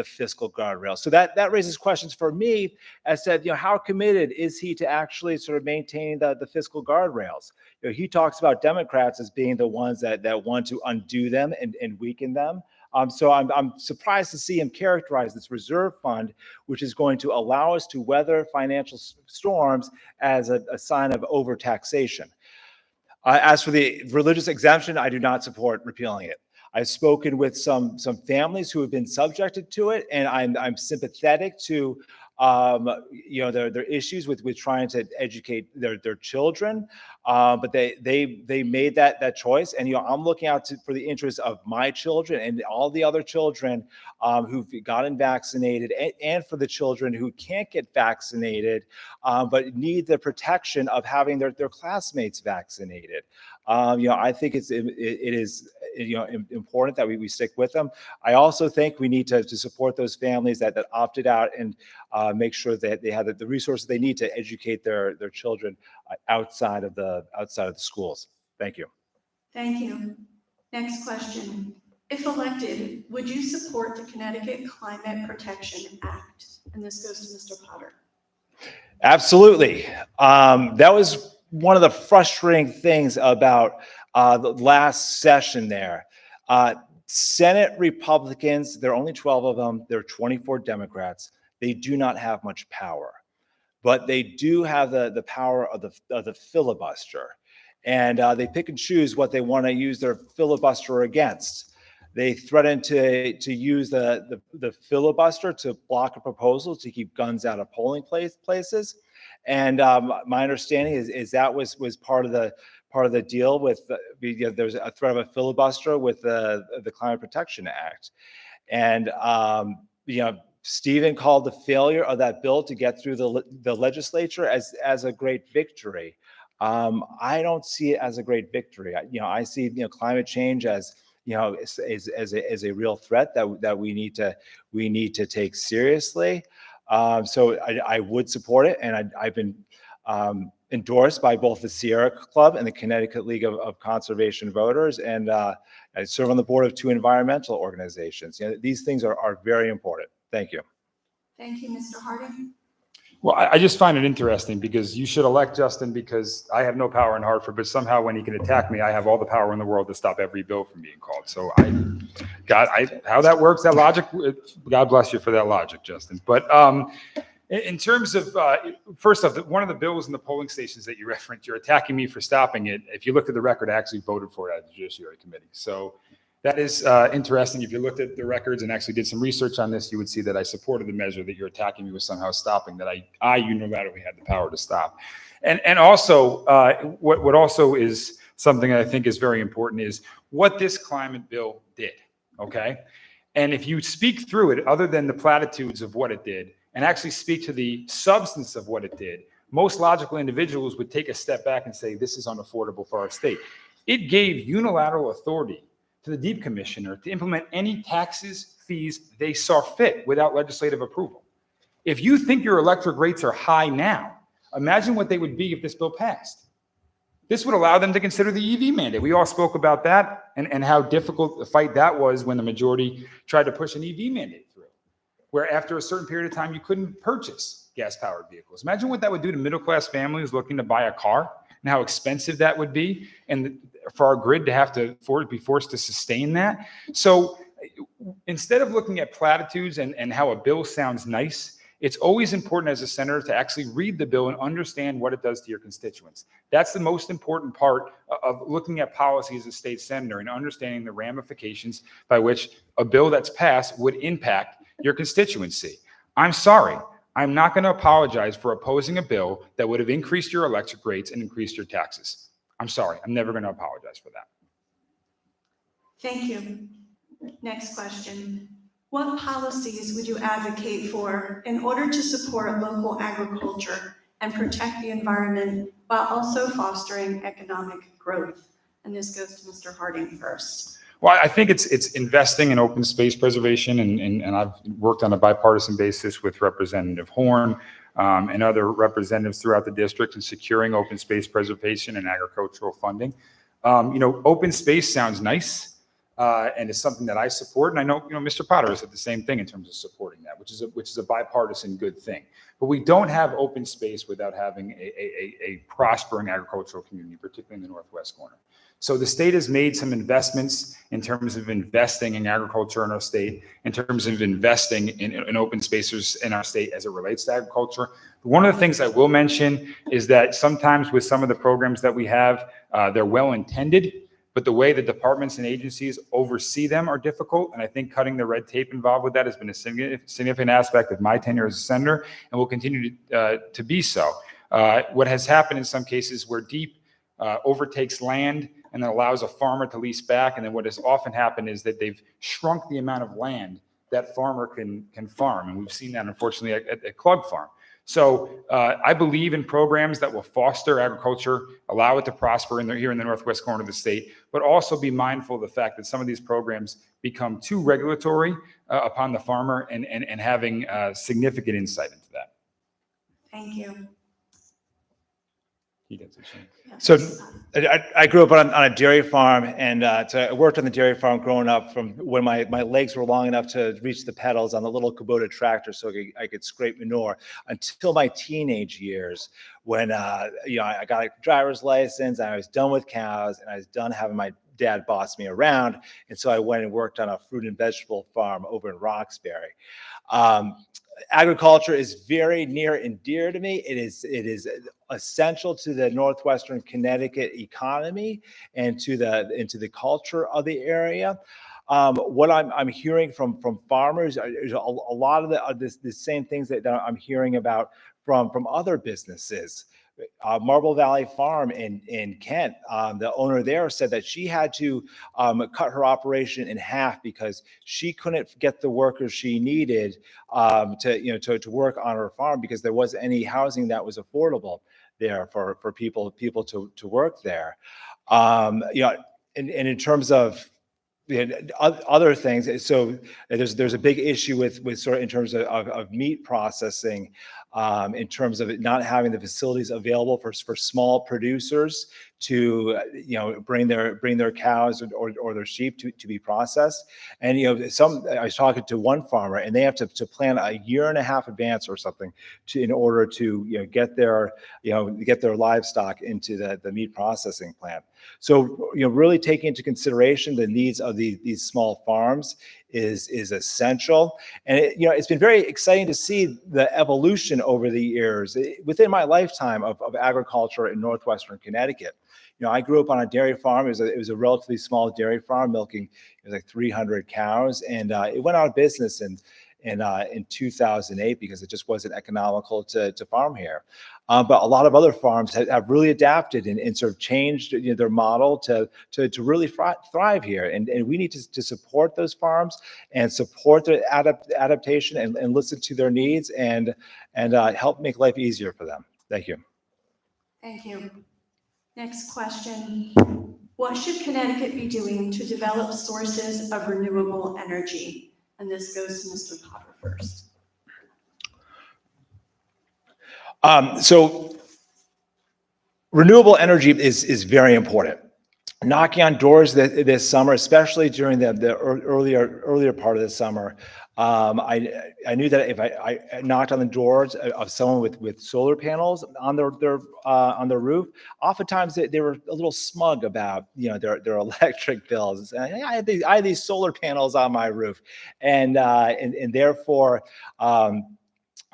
fiscal guardrail. So that raises questions for me as to, how committed is he to actually sort of maintaining the fiscal guardrails? He talks about Democrats as being the ones that want to undo them and weaken them. So I'm surprised to see him characterize this reserve fund, which is going to allow us to weather financial storms, as a sign of overtaxation. As for the religious exemption, I do not support repealing it. I've spoken with some families who have been subjected to it, and I'm sympathetic to their issues with trying to educate their children, but they made that choice, and I'm looking out for the interests of my children and all the other children who've gotten vaccinated, and for the children who can't get vaccinated but need the protection of having their classmates vaccinated. I think it is important that we stick with them. I also think we need to support those families that opted out, and make sure that they have the resources they need to educate their children outside of the schools. Thank you. Thank you. Next question. If elected, would you support the Connecticut Climate Protection Act? And this goes to Mr. Potter. Absolutely. That was one of the frustrating things about the last session there. Senate Republicans, there are only 12 of them. There are 24 Democrats. They do not have much power, but they do have the power of the filibuster. And they pick and choose what they want to use their filibuster against. They threaten to use the filibuster to block a proposal to keep guns out of polling places. And my understanding is that was part of the deal with there's a threat of a filibuster with the Climate Protection Act. And Stephen called the failure of that bill to get through the legislature as a great victory. I don't see it as a great victory. I see climate change as as a real threat that we need to take seriously. So I would support it, and I've been endorsed by both the Sierra Club and the Connecticut League of Conservation Voters, and I serve on the board of 2 environmental organizations. These things are very important. Thank you. Thank you, Mr. Harding. Well, I just find it interesting because you should elect Justin, because I have no power in Hartford, but somehow when he can attack me, I have all the power in the world to stop every bill from being called. So how that works, that logic, God bless you for that logic, Justin. But in terms of, first off, one of the bills in the polling stations that you referenced, you're attacking me for stopping it. If you looked at the record, I actually voted for it at the Judiciary Committee. So that is interesting. If you looked at the records and actually did some research on this, you would see that I supported the measure that you're attacking me with somehow stopping, that I unilaterally had the power to stop. And also, what also is something I think is very important is what this climate bill did, okay? And if you speak through it, other than the platitudes of what it did, and actually speak to the substance of what it did, most logical individuals would take a step back and say, this is unaffordable for our state. It gave unilateral authority to the Deep Commissioner to implement any taxes, fees they saw fit without legislative approval. If you think your electric rates are high now, imagine what they would be if this bill passed. This would allow them to consider the EV mandate. We all spoke about that and how difficult the fight that was when the majority tried to push an EV mandate through, where after a certain period of time, you couldn't purchase gas-powered vehicles. Imagine what that would do to middle-class families looking to buy a car and how expensive that would be, and for our grid to have to be forced to sustain that. So instead of looking at platitudes and how a bill sounds nice, it's always important as a senator to actually read the bill and understand what it does to your constituents. That's the most important part of looking at policy as a state senator and understanding the ramifications by which a bill that's passed would impact your constituency. I'm sorry. I'm not going to apologize for opposing a bill that would have increased your electric rates and increased your taxes. I'm sorry. I'm never going to apologize for that. Thank you. Next question. What policies would you advocate for in order to support local agriculture and protect the environment while also fostering economic growth? And this goes to Mr. Harding first. Well, I think it's investing in open space preservation, and I've worked on a bipartisan basis with Representative Horn and other representatives throughout the district in securing open space preservation and agricultural funding. Open space sounds nice. And it's something that I support, and I know Mr. Potter has said the same thing in terms of supporting that, which is a bipartisan good thing. But we don't have open space without having a prospering agricultural community, particularly in the northwest corner. So the state has made some investments in terms of investing in agriculture in our state, in terms of investing in open spaces in our state as it relates to agriculture. One of the things I will mention is that sometimes with some of the programs that we have, they're well intended, but the way the departments and agencies oversee them are difficult. And I think cutting the red tape involved with that has been a significant aspect of my tenure as a senator and will continue to be so. What has happened in some cases where DEEP overtakes land and then allows a farmer to lease back. And then what has often happened is that they've shrunk the amount of land that farmer can farm. And we've seen that, unfortunately, at Club Farm. So I believe in programs that will foster agriculture, allow it to prosper here in the northwest corner of the state, but also be mindful of the fact that some of these programs become too regulatory upon the farmer and having significant insight into that. Thank you. He gets a chance. So I grew up on a dairy farm, and I worked on the dairy farm growing up from when my legs were long enough to reach the pedals on the little Kubota tractor so I could scrape manure until my teenage years when I got a driver's license and I was done with cows and I was done having my dad boss me around. And so I went and worked on a fruit and vegetable farm over in Roxbury. Agriculture is very near and dear to me. It is essential to the northwestern Connecticut economy and to the culture of the area. What I'm hearing from farmers is a lot of the same things that I'm hearing about from other businesses. Marble Valley Farm in Kent, the owner there said that she had to cut her operation in half because she couldn't get the workers she needed to work on her farm because there wasn't any housing that was affordable there for people to work there. And in terms of other things, so there's a big issue with sort of in terms of meat processing, in terms of it not having the facilities available for small producers to bring their cows or their sheep to be processed. And I was talking to one farmer and they have to plan a year and a half advance or something in order to get their livestock into the meat processing plant. So really taking into consideration the needs of these small farms is essential. And it's been very exciting to see the evolution over the years within my lifetime of agriculture in northwestern Connecticut. I grew up on a dairy farm. It was a relatively small dairy farm, milking like 300 cows, and it went out of business in 2008 because it just wasn't economical to farm here. But a lot of other farms have really adapted and sort of changed their model to really thrive here. And we need to support those farms and support their adaptation and listen to their needs and help make life easier for them. Thank you. Thank you. Next question. What should Connecticut be doing to develop sources of renewable energy? And this goes to Mr. Potter first. So Renewable energy is very important. Knocking on doors this summer, especially during the earlier part of the summer, I knew that if I knocked on the doors of someone with solar panels on their roof, oftentimes they were a little smug about their electric bills. And I had these solar panels on my roof, and therefore.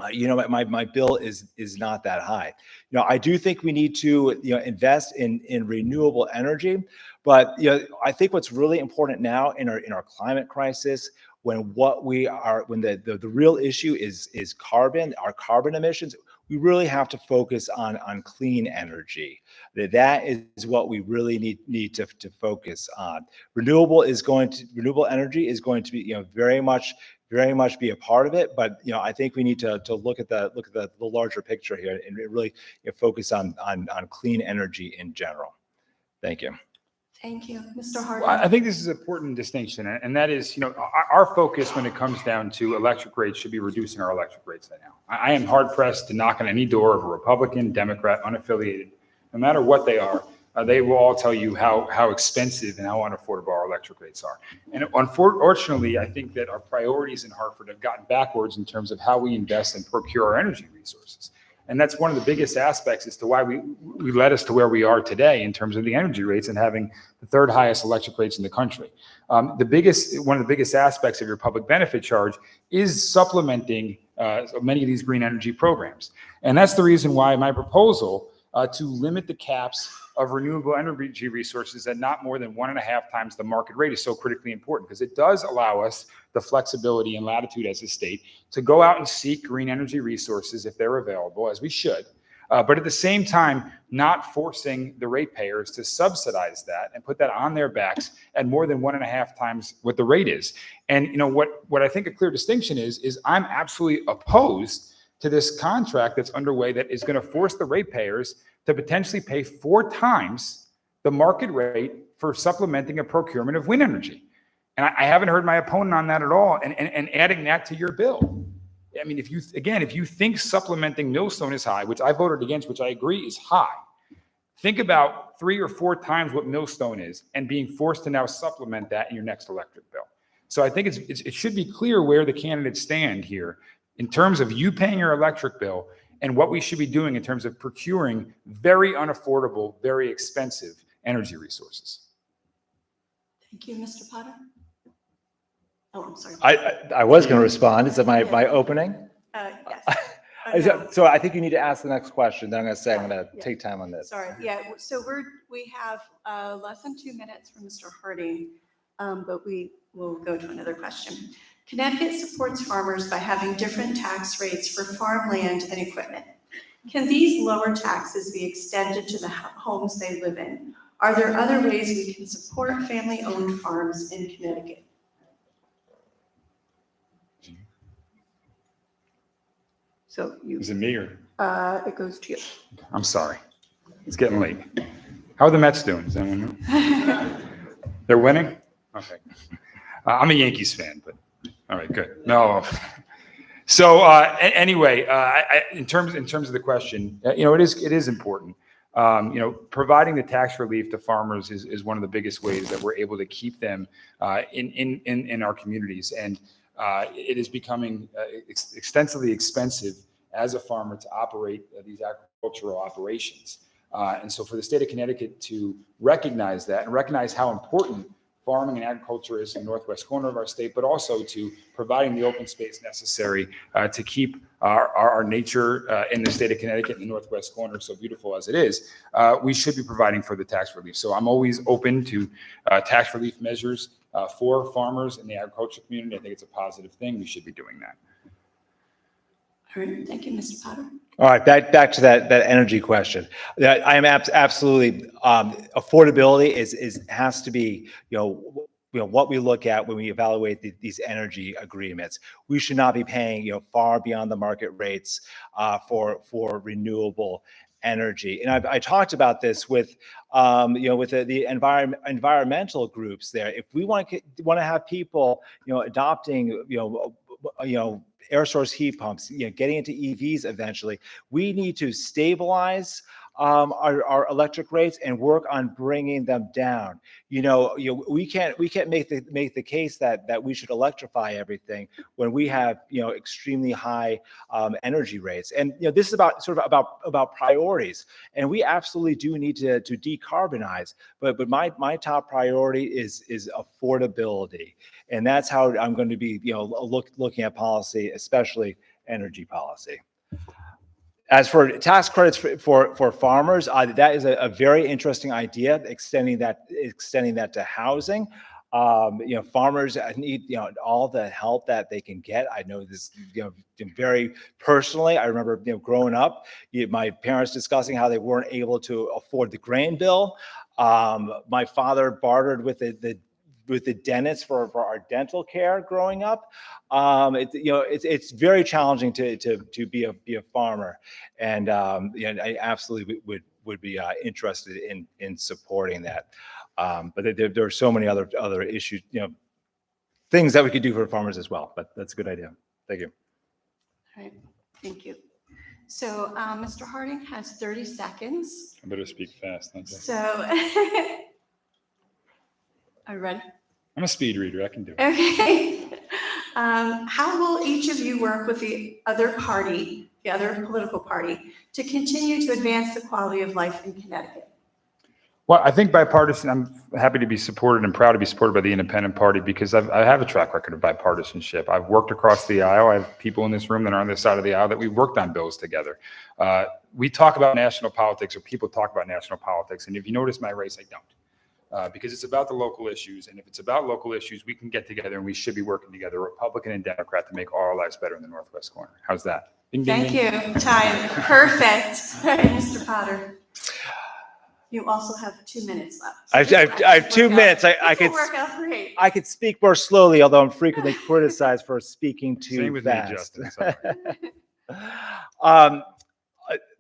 My bill is not that high. I do think we need to invest in renewable energy, but I think what's really important now in our climate crisis, when the real issue is carbon, our carbon emissions, we really have to focus on clean energy. That is what we really need to focus on. Renewable energy is going to be very much be a part of it, but I think we need to look at the larger picture here and really focus on clean energy in general. Thank you. Thank you. Mr. Harding. Well, I think this is an important distinction, and that is, our focus when it comes down to electric rates should be reducing our electric rates right now. I am hard pressed to knock on any door of a Republican, Democrat, unaffiliated, no matter what they are. They will all tell you how expensive and how unaffordable our electric rates are. And unfortunately, I think that our priorities in Hartford have gotten backwards in terms of how we invest and procure our energy resources. And that's one of the biggest aspects as to why we led us to where we are today in terms of the energy rates and having the third highest electric rates in the country. One of the biggest aspects of your public benefit charge is supplementing many of these green energy programs. And that's the reason why my proposal to limit the caps of renewable energy resources at not more than 1.5 times the market rate is so critically important, because it does allow us the flexibility and latitude as a state to go out and seek green energy resources if they're available, as we should, but at the same time, not forcing the ratepayers to subsidize that and put that on their backs at more than 1.5 times what the rate is. And what I think a clear distinction is I'm absolutely opposed to this contract that's underway that is going to force the ratepayers to potentially pay 4 times the market rate for supplementing a procurement of wind energy. And I haven't heard my opponent on that at all, and adding that to your bill. I mean, if you think supplementing Millstone is high, which I voted against, which I agree is high, think about 3 or 4 times what Millstone is and being forced to now supplement that in your next electric bill. So I think it should be clear where the candidates stand here in terms of you paying your electric bill and what we should be doing in terms of procuring very unaffordable, very expensive energy resources. Thank you, Mr. Potter. Oh, I'm sorry. I was going to respond. Is it my opening? Yes. So I think you need to ask the next question. Then I'm going to say I'm going to take time on this. Sorry. Yeah. So we have less than 2 minutes for Mr. Harding, but we will go to another question. Connecticut supports farmers by having different tax rates for farmland and equipment. Can these lower taxes be extended to the homes they live in? Are there other ways we can support family-owned farms in Connecticut? So Is it me or? it goes to you. I'm sorry. It's getting late. How are the Mets doing? Does anyone know? They're winning? Okay. I'm a Yankees fan, but all right, good. No. So anyway, in terms of the question, it is important. Providing the tax relief to farmers is one of the biggest ways that we're able to keep them in our communities, and it is becoming extensively expensive as a farmer to operate these agricultural operations. And so for the state of Connecticut to recognize that and recognize how important farming and agriculture is in the northwest corner of our state, but also to providing the open space necessary to keep our nature in the state of Connecticut in the northwest corner, so beautiful as it is, we should be providing for the tax relief. So I'm always open to tax relief measures for farmers in the agriculture community. I think it's a positive thing. We should be doing that. All right, thank you, Mr. Potter. All right, back to that energy question. I am absolutely affordability has to be what we look at when we evaluate these energy agreements. We should not be paying far beyond the market rates for renewable energy. And I talked about this with with the environmental groups there. If we want to have people adopting air source heat pumps, getting into EVs eventually, we need to stabilize our electric rates and work on bringing them down. We can't make the case that we should electrify everything when we have extremely high energy rates. And this is about priorities, and we absolutely do need to decarbonize. But my top priority is affordability, and that's how I'm going to be looking at policy, especially energy policy. As for tax credits for farmers, that is a very interesting idea, extending that to housing. Farmers need all the help that they can get. I know this very personally. I remember growing up, my parents discussing how they weren't able to afford the grain bill. My father bartered with the dentist for our dental care growing up. It's very challenging to be a farmer, and I absolutely would be interested in supporting that. But there are so many other issues, things that we could do for farmers as well. But that's a good idea. Thank you. All right, thank you. So Mr. Harding has 30 seconds. I better speak fast. So, are you ready? I'm a speed reader. I can do it. Okay. How will each of you work with the other party, the other political party, to continue to advance the quality of life in Connecticut? Well, I think bipartisan, I'm happy to be supported and proud to be supported by the Independent Party because I have a track record of bipartisanship. I've worked across the aisle. I have people in this room that are on this side of the aisle that we've worked on bills together. We talk about national politics, or people talk about national politics. And if you notice my race, I don't. Because it's about the local issues. And if it's about local issues, we can get together and we should be working together, Republican and Democrat, to make all our lives better in the Northwest corner. How's that? Ding, ding, Thank ding. you. Time. Perfect. All right, Mr. Potter. You also have 2 minutes left. I have 2 minutes. I could work out great. I could speak more slowly, although I'm frequently criticized for speaking too Same with fast. me, Justin. Sorry.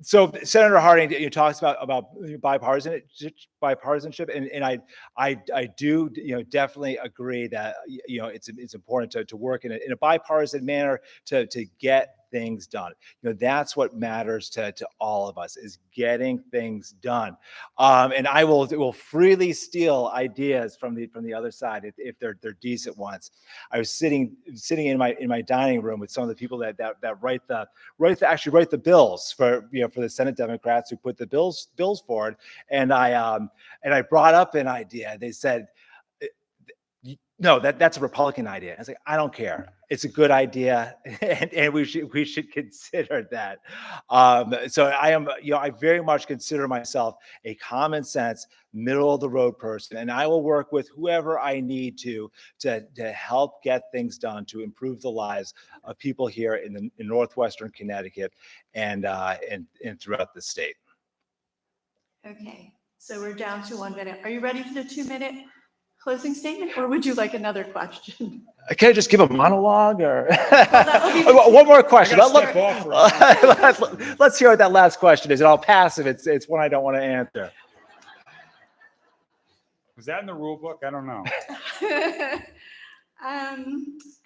So Senator Harding, talks about bipartisanship, and I do definitely agree that it's important to work in a bipartisan manner to get things done. That's what matters to all of us, is getting things done. And I will freely steal ideas from the other side if they're decent ones. I was sitting in my dining room with some of the people that write the bills for the Senate Democrats who put the bills forward, and I brought up an idea. They said, no, that's a Republican idea. I was like, I don't care. It's a good idea, and we should consider that. So I very much consider myself a common sense, middle of the road person, and I will work with whoever I need to help get things done to improve the lives of people here in Northwestern Connecticut and throughout the state. Okay, so we're down to 1 minute. Are you ready for the 2-minute closing statement, or would you like another question? Can I just give a monologue, or Well, one more question? Step off for a Let's hear what that last question is, and I'll pass if it's one I don't want to answer. Was that in the rule book? I don't know.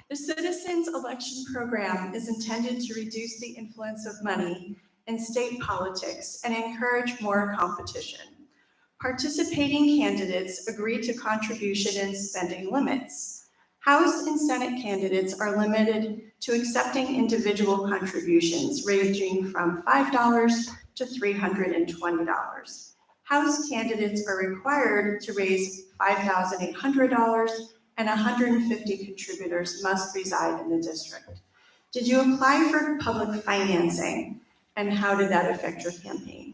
The Citizens Election Program is intended to reduce the influence of money in state politics and encourage more competition. Participating candidates agree to contribution and spending limits. House and Senate candidates are limited to accepting individual contributions ranging from $5 to $320. House candidates are required to raise $5,800, and 150 contributors must reside in the district. Did you apply for public financing, and how did that affect your campaign?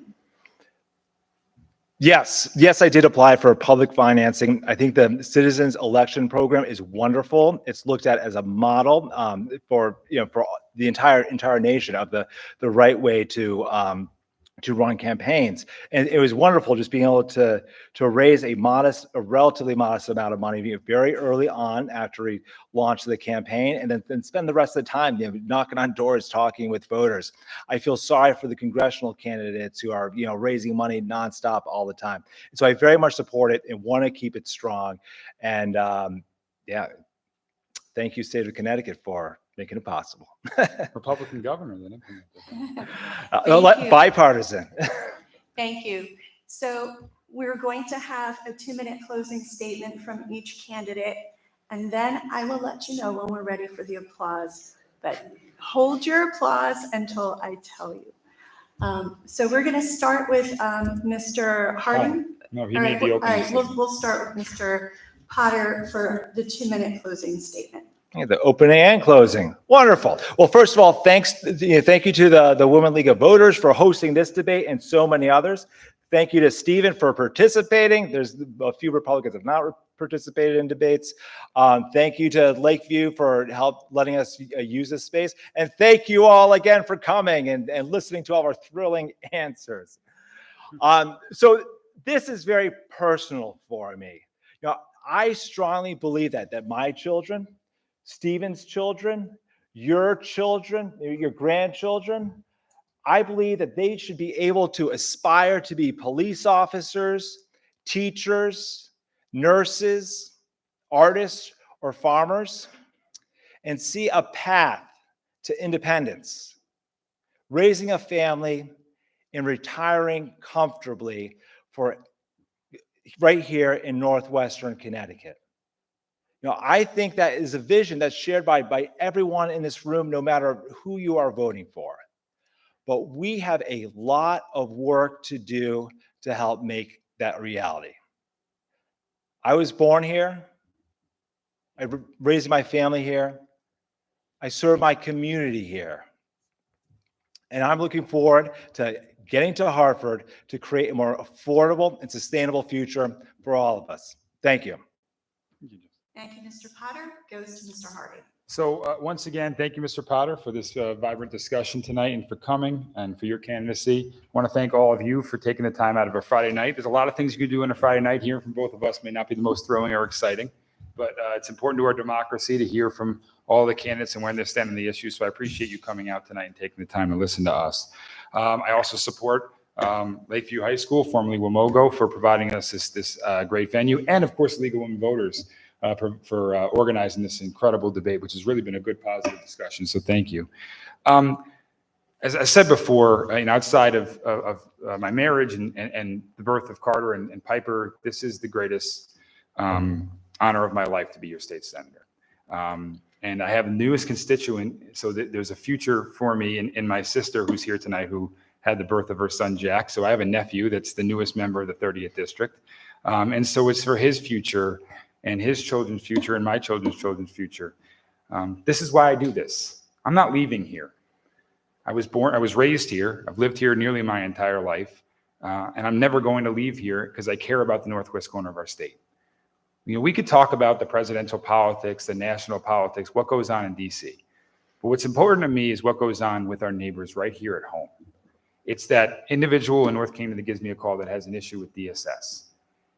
Yes, I did apply for public financing. I think the Citizens Election Program is wonderful. It's looked at as a model for the entire nation of the right way to run campaigns, and it was wonderful just being able to raise a relatively modest amount of money very early on after we launched the campaign, and then spend the rest of the time knocking on doors, talking with voters. I feel sorry for the congressional candidates who are raising money nonstop all the time. So I very much support it and want to keep it strong. And thank you, State of Connecticut, for making it possible. Republican governor then implemented that. Thank you. Bipartisan. Thank you. So we're going to have a 2-minute closing statement from each candidate, and then I will let you know when we're ready for the applause. But hold your applause until I tell you. So we're going to start with Mr. Harding. No, he All made right, the all opening right, statement. we'll start with Mr. Potter for the 2-minute closing statement. Okay, the opening and closing. Wonderful. Well, first of all, thank you to the Women League of Voters for hosting this debate and so many others. Thank you to Stephen for participating. There's a few Republicans have not participated in debates. Thank you to Lakeview for letting us use this space. And thank you all again for coming and listening to all of our thrilling answers. So this is very personal for me. You know, I strongly believe that my children, Stephen's children, your grandchildren, I believe that they should be able to aspire to be police officers, teachers, nurses, artists, or farmers, and see a path to independence, raising a family, and retiring comfortably for right here in Northwestern Connecticut. You know, I think that is a vision that's shared by everyone in this room, no matter who you are voting for. But we have a lot of work to do to help make that reality. I was born here. I raised my family here. I serve my community here. And I'm looking forward to getting to Hartford to create a more affordable and sustainable future for all of us. Thank you. Thank you, Mr. Potter. Goes to Mr. Harding. So once again, thank you, Mr. Potter, for this vibrant discussion tonight and for coming and for your candidacy. I want to thank all of you for taking the time out of a Friday night. There's a lot of things you can do on a Friday night. Hearing from both of us may not be the most thrilling or exciting, but it's important to our democracy to hear from all the candidates and where they stand on the issue. So I appreciate you coming out tonight and taking the time to listen to us. I also support Lakeview High School, formerly Wamogo, for providing us this great venue, and of course, League of Women Voters for organizing this incredible debate, which has really been a good, positive discussion. So thank you. As I said before, outside of my marriage and the birth of Carter and Piper, this is the greatest honor of my life to be your state senator. And I have the newest constituent, so there's a future for me in my sister who's here tonight, who had the birth of her son, Jack. So I have a nephew that's the newest member of the 30th district. And so it's for his future and his children's future and my children's future. This is why I do this. I'm not leaving here. I was raised here. I've lived here nearly my entire life. And I'm never going to leave here because I care about the northwest corner of our state. We could talk about the presidential politics, the national politics, what goes on in DC. But what's important to me is what goes on with our neighbors right here at home. It's that individual in North Kingdom that gives me a call that has an issue with DSS.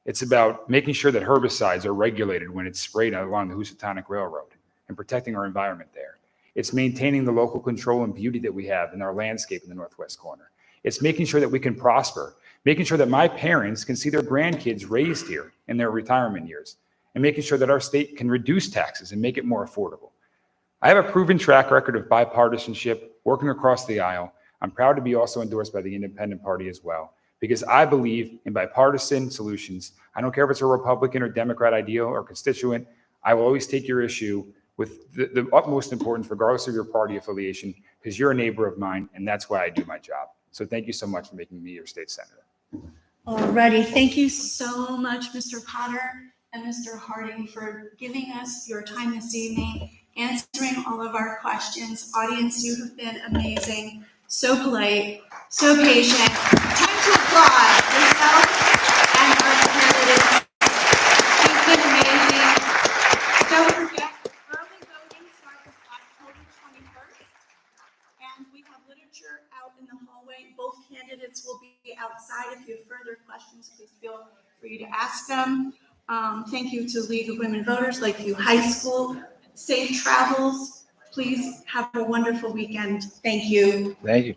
It's about making sure that herbicides are regulated when it's sprayed along the Housatonic Railroad and protecting our environment there. It's maintaining the local control and beauty that we have in our landscape in the northwest corner. It's making sure that we can prosper, making sure that my parents can see their grandkids raised here in their retirement years, and making sure that our state can reduce taxes and make it more affordable. I have a proven track record of bipartisanship, working across the aisle. I'm proud to be also endorsed by the Independent Party as well, because I believe in bipartisan solutions. I don't care if it's a Republican or Democrat ideal or constituent. I will always take your issue with the utmost importance, regardless of your party affiliation, because you're a neighbor of mine, and that's why I do my job. So thank you so much for making me your state senator. Alrighty, thank you so much, Mr. Potter and Mr. Harding, for giving us your time this evening, answering all of our questions. Audience, you have been amazing, so polite, so patient. Time to applaud yourselves and our candidates. You've been amazing. Don't forget, early voting starts October 21st, and we have literature out in the hallway. Both candidates will be outside. If you have further questions, please feel free to ask them. Thank you to League of Women Voters, Lakeview High School. Safe travels. Please have a wonderful weekend. Thank you. Thank you.